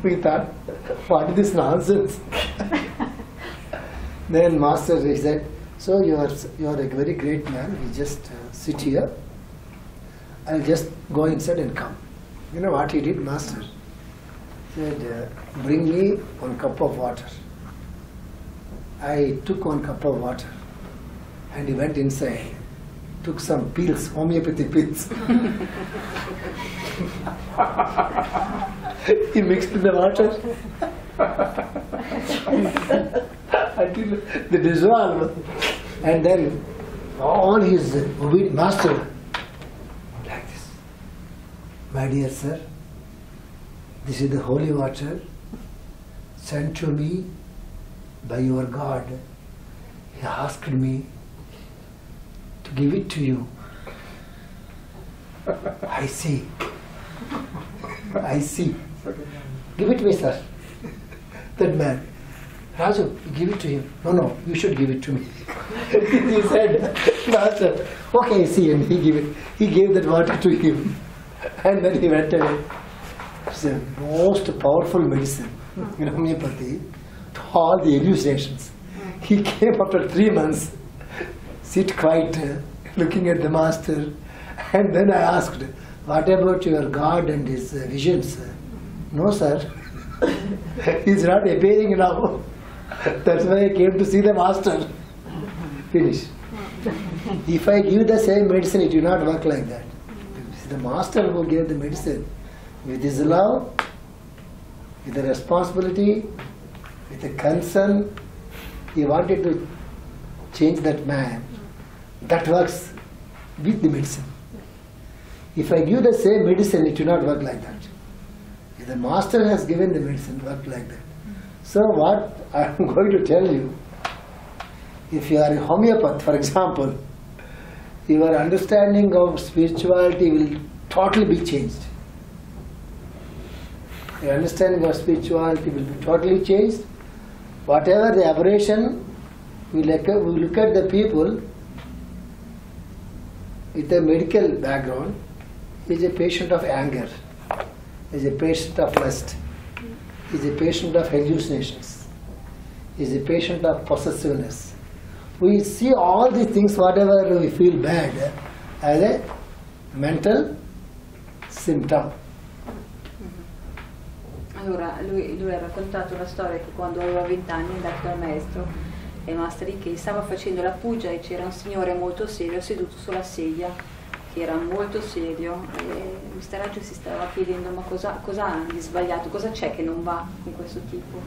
We thought, what is this nonsense? Then master, he said, so you are a very great man. You just sit here. I'll just go inside and come. You know what he did, master? He said, bring me 1 cup of water. I took 1 cup of water and he went inside, took some pills, homeopathy pills. He mixed in the water until the dissolve, and then all his master like this. My dear sir, this is the holy water sent to me by your God. He asked me to give it to you. I see. I see. Give it to me, sir. That man, Raju, give it to him. No, no, you should give it to me. He said, master, okay, see, and he gave that water to him. And then he went away. It's the most powerful medicine in homeopathy to all the elucidations. He came after 3 months, sit quiet, looking at the master, and then I asked, what about your God and his visions? No, sir. He's not appearing now. That's why I came to see the master. Finish. If I give the same medicine, it will not work like that. It's the master who gave the medicine. With his love, with the responsibility, with the concern, he wanted to change that man. That works with the medicine. If I give the same medicine, it will not work like that. If the master has given the medicine, work like that. So what I am going to tell you, if you are a homeopath, for example, your understanding of spirituality will totally be changed. Your understanding of spirituality will be totally changed. Whatever the aberration, we look at the people with a medical background. He is a patient of anger, he is a patient of lust, he is a patient of hallucinations, he is a patient of possessiveness. We see all these things, whatever we feel bad, as a mental symptom. Allora, lui ha raccontato la storia che quando aveva 20 anni è andato dal maestro e Master che stava facendo la puja e c'era un signore molto serio seduto sulla sedia, che era molto serio, e Mr. Raju si stava chiedendo ma cosa ha di sbagliato, cosa c'è che non va con questo tipo,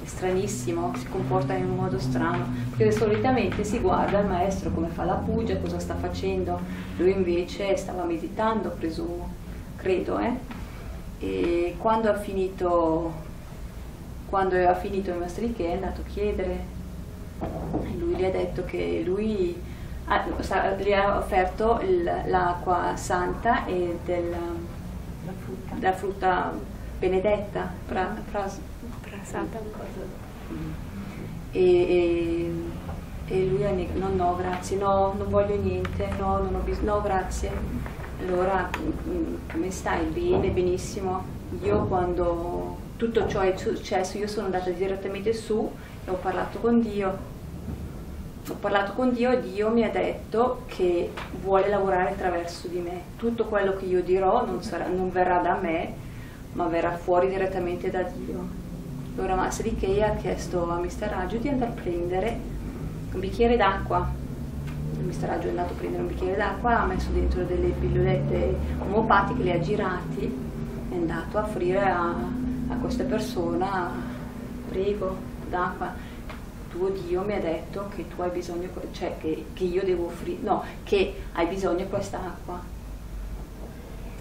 è stranissimo, si comporta in un modo strano, perché solitamente si guarda il maestro come fa la puja, cosa sta facendo, lui invece stava meditando, presumo, credo, e quando aveva finito il Master che è andato a chiedere, lui gli ha detto che lui gli ha offerto l'acqua santa e della frutta benedetta, e lui ha negato, no grazie, no non voglio niente, no non ho bisogno, no grazie. Allora come stai? Bene, benissimo. Io quando tutto ciò è successo io sono andata direttamente su e ho parlato con Dio. Ho parlato con Dio e Dio mi ha detto che vuole lavorare attraverso di me. Tutto quello che io dirò non verrà da me, ma verrà fuori direttamente da Dio. Allora Master Ikei ha chiesto a Mr. Raju di andare a prendere un bicchiere d'acqua. Mr. Raju è andato a prendere un bicchiere d'acqua, ha messo dentro delle pillolette omopatiche, le ha girati, è andato a offrire a questa persona, prego, d'acqua. Tuo Dio mi ha detto che tu hai bisogno, cioè che io devo offrire, no, che hai bisogno di quest'acqua.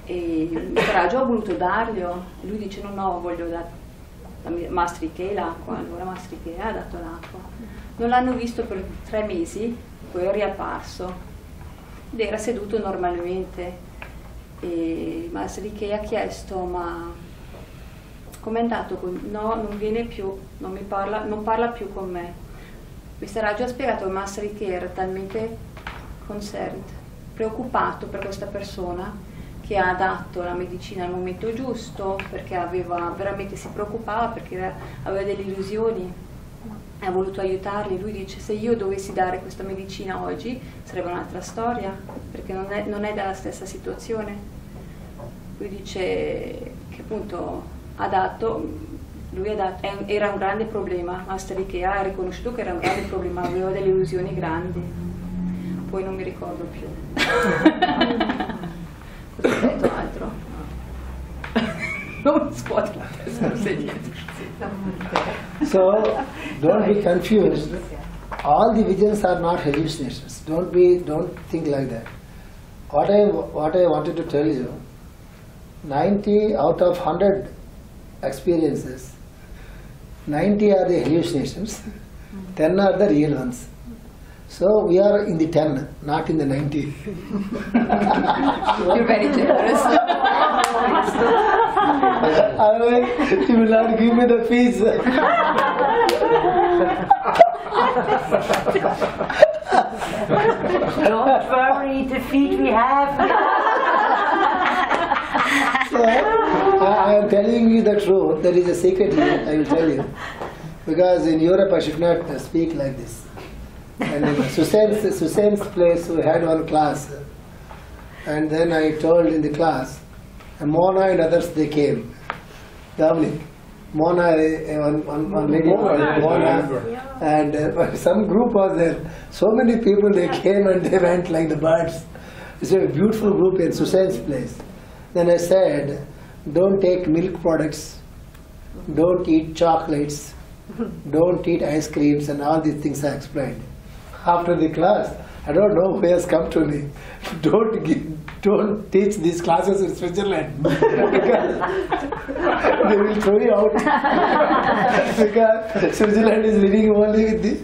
E Mr. Raju ha voluto darglielo, lui dice no, voglio dare a Master Ikei l'acqua, allora Master Ikei ha dato l'acqua. Non l'hanno visto per 3 mesi, poi è riapparso ed era seduto normalmente e Master Ikei ha chiesto ma com'è andato con... No, non viene più, non parla più con me. Mr. Raju ha spiegato che Master Ikei era talmente concerned, preoccupato per questa persona che ha dato la medicina al momento giusto, perché veramente si preoccupava, perché aveva delle illusioni, ha voluto aiutarli. Lui dice se io dovessi dare questa medicina oggi sarebbe un'altra storia, perché non è dalla stessa situazione. Lui dice che appunto era un grande problema, Master Ikei ha riconosciuto che era un grande problema, aveva delle illusioni grandi, poi non mi ricordo più. Cosa ho detto altro? Non scuote la testa, non sei dietro. So, don't be confused. All the visions are not hallucinations. Don't think like that. What I wanted to tell you, 90 out of 100 experiences, 90 are the hallucinations, 10 are the real ones. So we are in the 10, not in the 90. You're very generous. Otherwise, you will not give me the fees. Don't worry, the feet we have. So, I am telling you the truth. There is a secret here, I will tell you. Because in Europe I should not speak like this. And in Susan's place we had one class. And then I told in the class, and Mona and others they came. Dominic. Mona, one lady, Mona, and some group was there. So many people they came and they went like the birds. It's a beautiful group in Susan's place. Then I said, don't take milk products, don't eat chocolates, don't eat ice creams, and all these things I explained. After the class, I don't know who has come to me. Don't teach these classes in Switzerland because they will throw you out. Because Switzerland is living only with the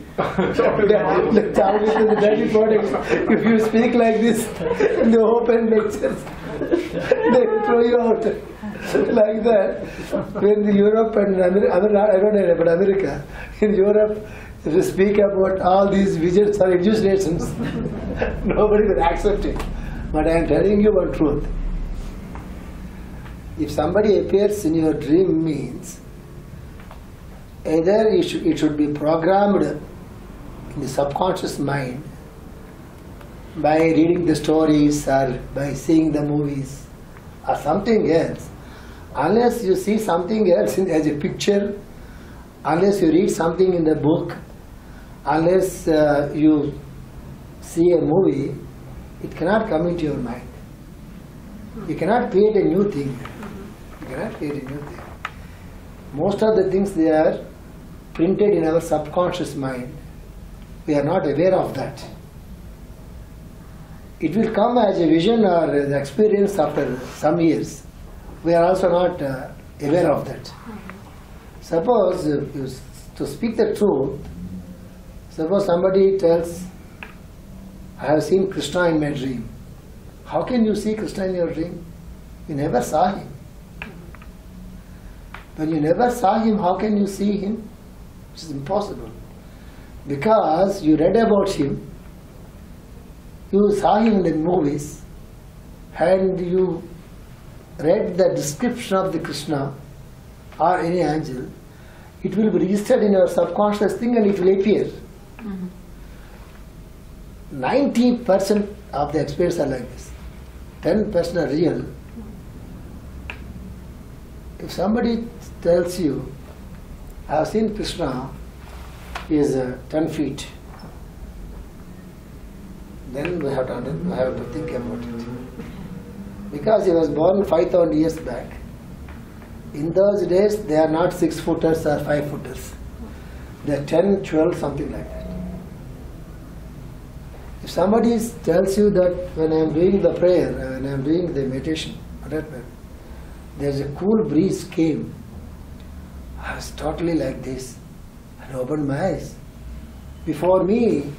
dirty products. If you speak like this in the open lectures, they will throw you out. Like that. When Europe and I don't know about America, in Europe, to speak about all these visions or hallucinations, nobody will accept it. But I am telling you one truth. If somebody appears in your dream means, either it should be programmed in the subconscious mind by reading the stories or by seeing the movies or something else. Unless you see something else as a picture, unless you read something in the book, unless you see a movie, it cannot come into your mind. You cannot create a new thing. You cannot create a new thing. Most of the things they are printed in our subconscious mind. We are not aware of that. It will come as a vision or as experience after some years. We are also not aware of that. Suppose, to speak the truth, suppose somebody tells, I have seen Krishna in my dream. How can you see Krishna in your dream? You never saw him. When you never saw him, how can you see him? It is impossible. because you read about him, you saw him in the movies, and you read the description of the Krishna or any angel, it will be registered in your subconscious thing and it will appear. 90% of the experience are like this. 10% are real. If somebody tells you, I have seen Krishna, he is 10 feet, then we have to think about it. Because he was born 5,000 years back. In those days, they are not 6-footers or 5-footers. They are 10, 12, something like that. If somebody tells you that when I am doing the prayer, when I am doing the meditation, there is a cool breeze came, I was totally like this and opened my eyes. Before me,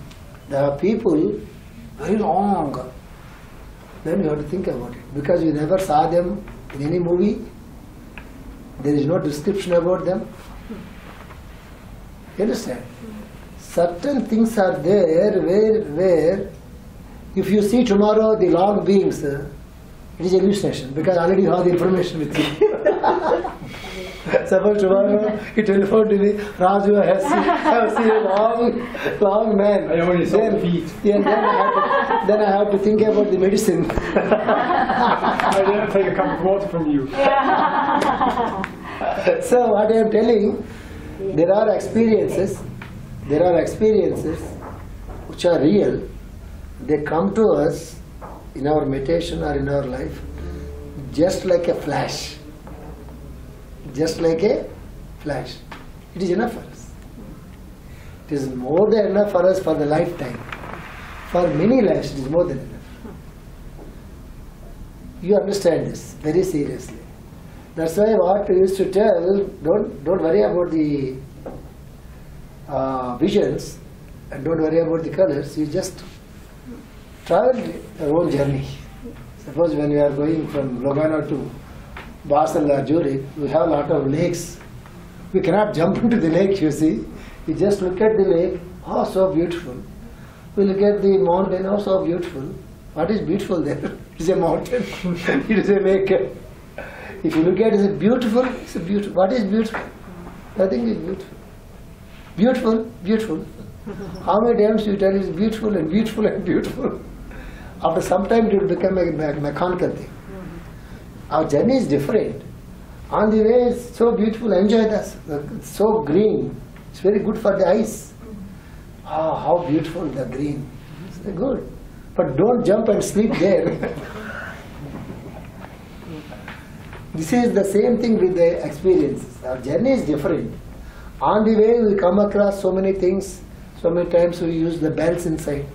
there are people very long. Then you have to think about it. Because you never saw them in any movie, there is no description about them. You understand? Certain things are there where if you see tomorrow the long beings, it is hallucination because already you have the information with you. Suppose tomorrow you telephone to me, Raju, I have seen a long man. I only saw feet. Yeah, then I have to think about the medicine. I didn't take a cup of water from you. So what I am telling, there are experiences which are real. They come to us in our meditation or in our life just like a flash. Just like a flash. It is enough for us. It is more than enough for us for the lifetime. For many lives it is more than enough. You understand this very seriously. That's why what we used to tell, don't worry about the visions and don't worry about the colors. You just travel your own journey. Suppose when we are going from Lugano to Basel or Zurich, we have a lot of lakes. We cannot jump into the lake, you see. We just look at the lake, oh so beautiful. We look at the mountain, oh so beautiful. What is beautiful there? It is a mountain. It is a lake. If you look at it, is it beautiful? It's a beautiful. What is beautiful? Nothing is beautiful. Beautiful, beautiful. How many times you tell it's beautiful and beautiful and beautiful? After some time it will become a mechanical thing. Our journey is different. On the way it's so beautiful, enjoy this. It's so green. It's very good for the eyes. Ah, how beautiful the green. It's very good. But don't jump and sleep there. This is the same thing with the experiences. Our journey is different. On the way we come across so many things. So many times we use the bells inside.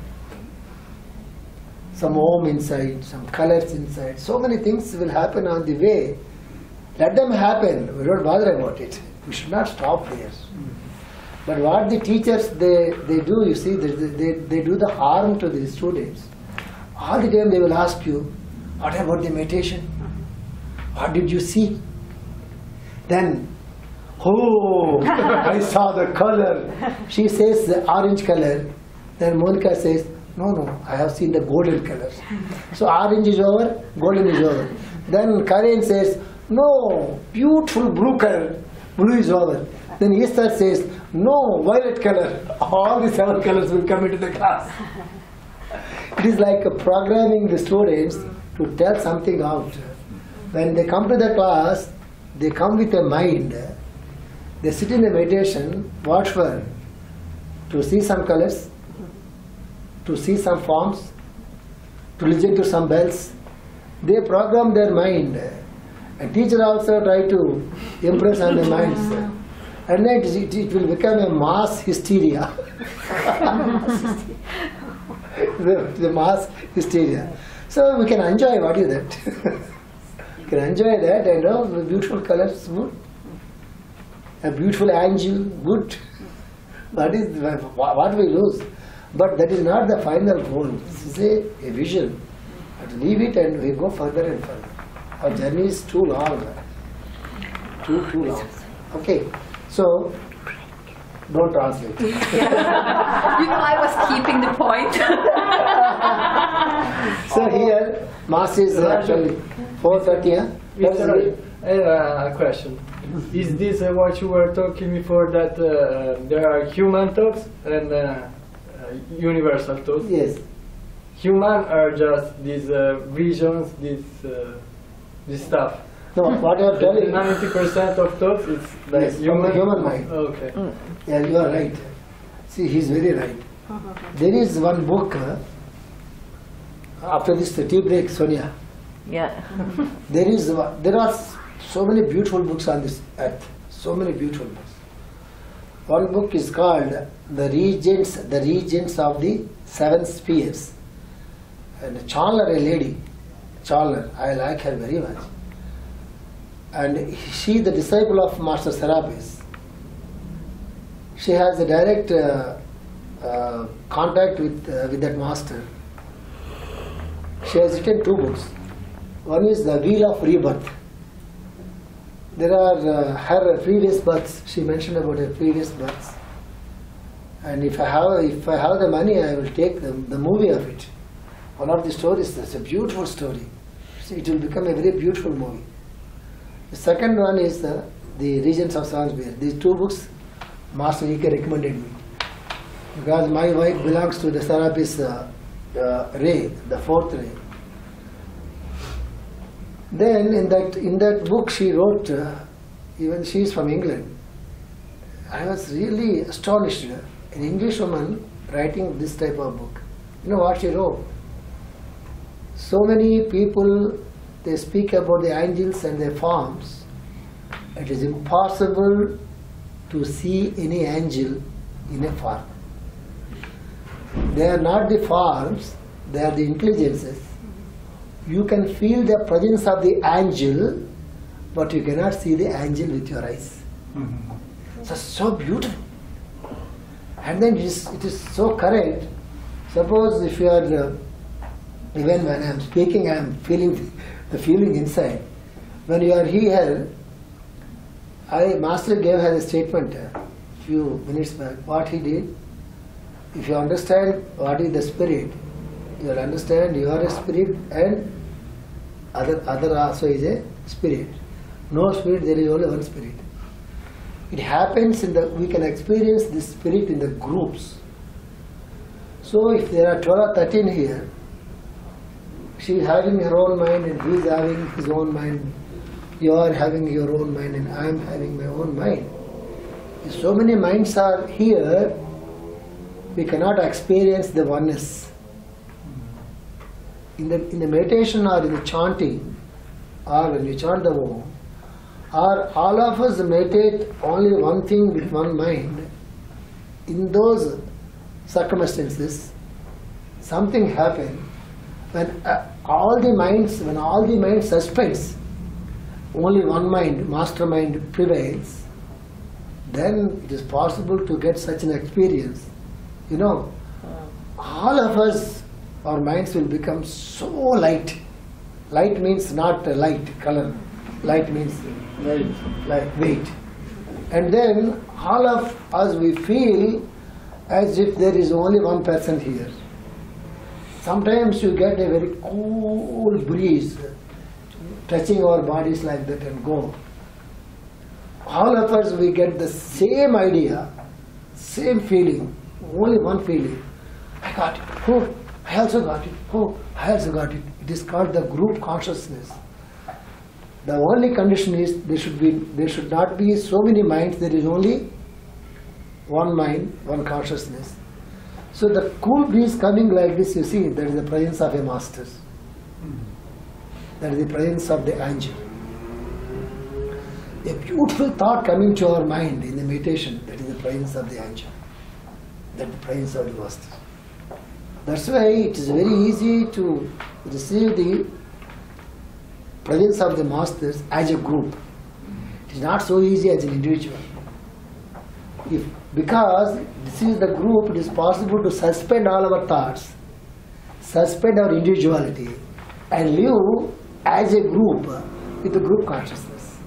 Some home inside, some colors inside. So many things will happen on the way. Let them happen. We don't bother about it. We should not stop there. But what the teachers, they do, you see, they do the harm to the students. All the time they will ask you, what about the meditation? What did you see? Then, oh, I saw the color. She says the orange color. Then Monica says, no, I have seen the golden color. So orange is over, golden is over. Then Karen says, no, beautiful blue color, blue is over. Then Esther says, no, violet color. All the 7 colors will come into the class. It is like programming the students to tell something out. When they come to the class, they come with a mind. They sit in the meditation, what for? To see some colors, to see some forms, to listen to some bells. They program their mind. And teacher also try to impress on their minds. And then it will become a mass hysteria. the mass hysteria. So we can enjoy, what is that? You can enjoy that and the beautiful colors, good. A beautiful angel, good. That is what we lose. But that is not the final goal. This is a vision. But leave it and we go further and further. Our journey is too long. Too long. Okay. So, don't translate. I was keeping the point. So here, Mass is actually 4:30. Mr. Raju, I have a question. Is this what you were talking before, that there are human thoughts and universal thoughts? Yes. Human are just these visions, this stuff. No, what I am telling you. 90% of thoughts is like Yes, from the human mind. Okay. Yeah, you are right. See, he's very right. There is one book, after this tea break, Sonia. Yeah. There are so many beautiful books on this earth. So many beautiful books. One book is called The Regents of the Seven Spheres. And Chandler, a lady, Chandler, I like her very much. And she is the disciple of Master Serapis. She has a direct contact with that master. She has written two books. One is The Wheel of Rebirth. There are her previous births. She mentioned about her previous births. And if I have the money, I will take the movie of it. One of the stories, it's a beautiful story. See, it will become a very beautiful movie. The second one is the Regents of Seven Spheres. These two books, Master E.K. recommended me. Because my wife belongs to the Serapis ray, the fourth ray. Then in that book she wrote, even she is from England. I was really astonished. An English woman writing this type of book. You know what she wrote? So many people, they speak about the angels and their forms. It is impossible to see any angel in a form. They are not the forms, they are the intelligences. You can feel the presence of the angel, but you cannot see the angel with your eyes. So, so beautiful. And then it is so correct. Suppose if you are, even when I am speaking, I am feeling the feeling inside. When you are here, Master gave her a statement a few minutes back. What he did, if you understand what is the spirit, you will understand you are a spirit and other also is a spirit. No spirit, there is only one spirit. It happens we can experience this spirit in the groups. So if there are 12 or 13 here, she is having her own mind and he is having his own mind. You are having your own mind and I am having my own mind. If so many minds are here, we cannot experience the oneness. In the meditation or in the chanting, or when you chant the Om, or all of us meditate only one thing with one mind, in those circumstances, something happens. When all the minds suspends, only one mind, mastermind prevails, then it is possible to get such an experience. You know, all of us, our minds will become so light. Light means not light, color. Light means weight. And then all of us, we feel as if there is only one person here. Sometimes you get a very cool breeze touching our bodies like that and go. All of us, we get the same idea, same feeling, only one feeling. I got it. Oh, I also got it. Oh, I also got it. It is called the group consciousness. The only condition is there should not be so many minds. There is only one mind, one consciousness. So the cool breeze coming like this, you see, that is the presence of a master. That is the presence of the angel. A beautiful thought coming to our mind in the meditation, that is the presence of the angel. That is the presence of the master. That's why it is very easy to receive the presence of the masters as a group. It is not so easy as an individual. Because this is the group, it is possible to suspend all our thoughts, suspend our individuality, and live as a group with the group consciousness.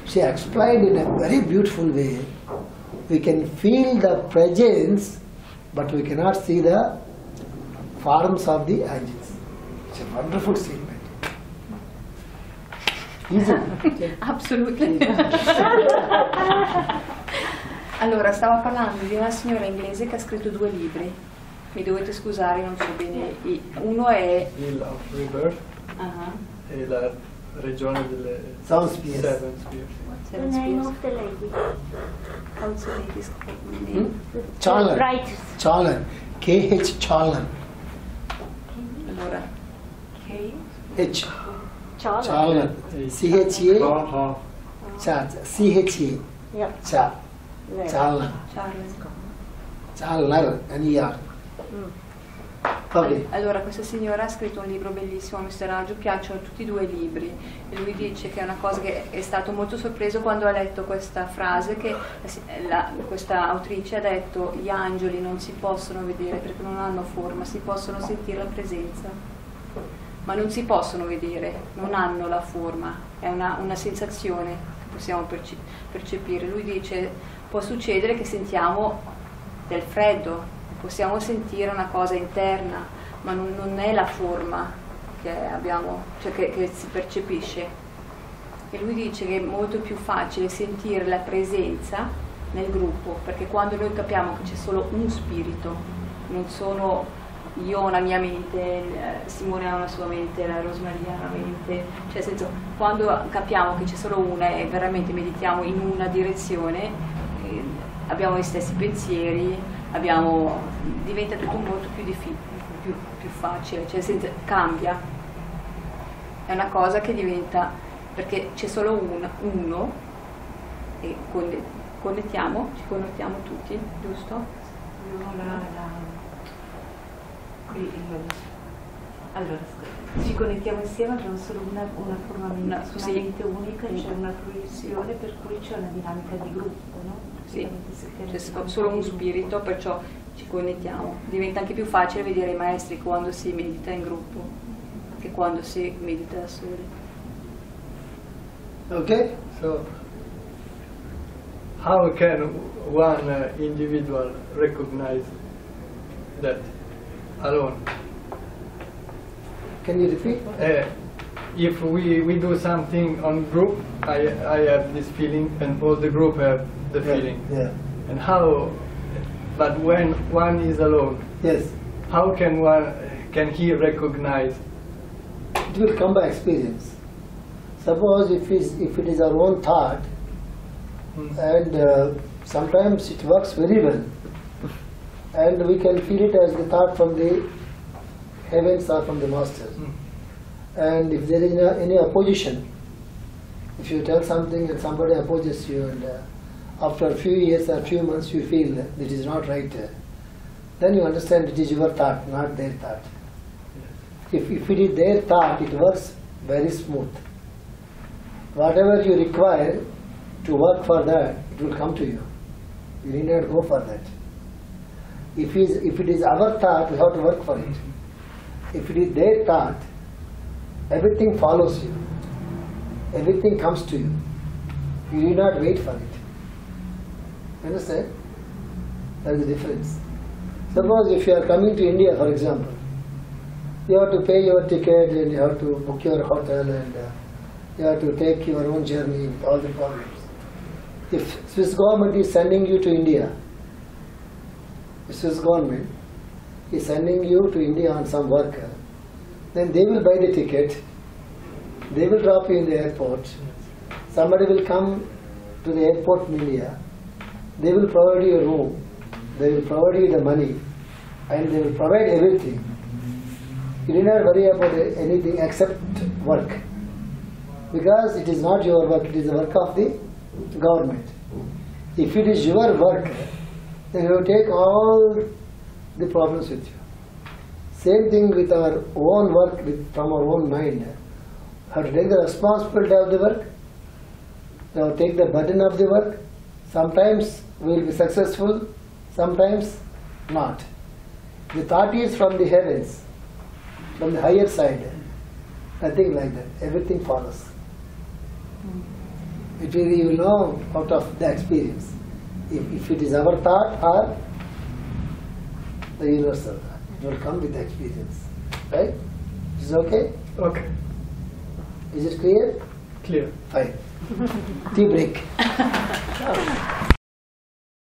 She explained in a very beautiful way We can feel the presence, but we cannot see the forms of the angels. It's a wonderful statement. Assolutamente. Allora, stavo parlando di una signora inglese che ha scritto 2 libri. Mi dovete scusare, non so bene. Uno è Hill of Rebirth e la regione delle Seven Spears. Seven Spears. The name of the lady. How's the lady's name? Chalner. Right. Chalner. K.H. Chalner. Allora, H. Charlotte. Chalner. C.H.A. Ha. C.H.A. Yep. Cha. There. Chalner. Charles. Chalner. N.E.R. Ok. Allora, questa signora ha scritto un libro bellissimo a Mr. Raju, piacciono tutti e 2 i libri, e lui dice che è una cosa che è stato molto sorpreso quando ha letto questa frase che questa autrice ha detto: gli angeli non si possono vedere perché non hanno forma, si possono sentire la presenza, ma non si possono vedere, non hanno la forma, è una sensazione che possiamo percepire. Lui dice: può succedere che sentiamo del freddo, possiamo sentire una cosa interna, ma non è la forma che abbiamo, cioè che si percepisce. E lui dice che è molto più facile sentire la presenza nel gruppo, perché quando noi capiamo che c'è solo un spirito, non sono io ho la mia mente, Simone ha una sua mente, la Rosmaria ha una mente, cioè nel senso, quando capiamo che c'è solo una e veramente meditiamo in una direzione, abbiamo gli stessi pensieri, diventa tutto molto più facile, cioè cambia, è una cosa che diventa, perché c'è solo uno e ci connettiamo tutti, giusto? Allora, ci connettiamo insieme, abbiamo solo una forma mente, una mente unica, c'è una fruizione, per cui c'è una dinamica di gruppo, no? Sì, c'è solo un spirito, perciò ci connettiamo. Diventa anche più facile vedere i maestri quando si medita in gruppo che quando si medita da soli. Okay? So, how can one individual recognize that alone? Can you repeat? If we do something on group, I have this feeling, and all the group have the feeling. Yeah. And how? But when one is alone, Yes. how can he recognize? It will come by experience. Suppose if it is our own thought, and sometimes it works very well, and we can feel it as the thought from the heavens or from the master. And if there is any opposition, if you tell something and somebody opposes you, and after a few years or a few months you feel that it is not right, then you understand it is your thought, not their thought. If it is their thought, it works very smooth. Whatever you require to work for that, it will come to you. You need not go for that. If it is our thought, we have to work for it. If it is their thought, everything follows you. Everything comes to you. You need not wait for it. Understand? That is the difference. Suppose if you are coming to India, for example, you have to pay your ticket and you have to book your hotel and you have to take your own journey with all the problems. If Swiss government is sending you to India, the Swiss government is sending you to India on some work, then they will buy the ticket, they will drop you in the airport, somebody will come to the airport in India, they will provide you a room, they will provide you the money, and they will provide everything. You need not worry about anything except work, because it is not your work, it is the work of the government. If it is your work, then you take all the problems with you. Same thing with our own work, from our own mind. Have to take the responsibility of the work, you have to take the burden of the work. Sometimes we will be successful, sometimes not. The thought is from the heavens, from the higher side. Nothing like that. Everything follows. It will, you will know out of the experience. if it is our thought or the universal thought. It will come with experience. Right? Is it okay? Okay, Is it clear? clear. Fine. Tea break.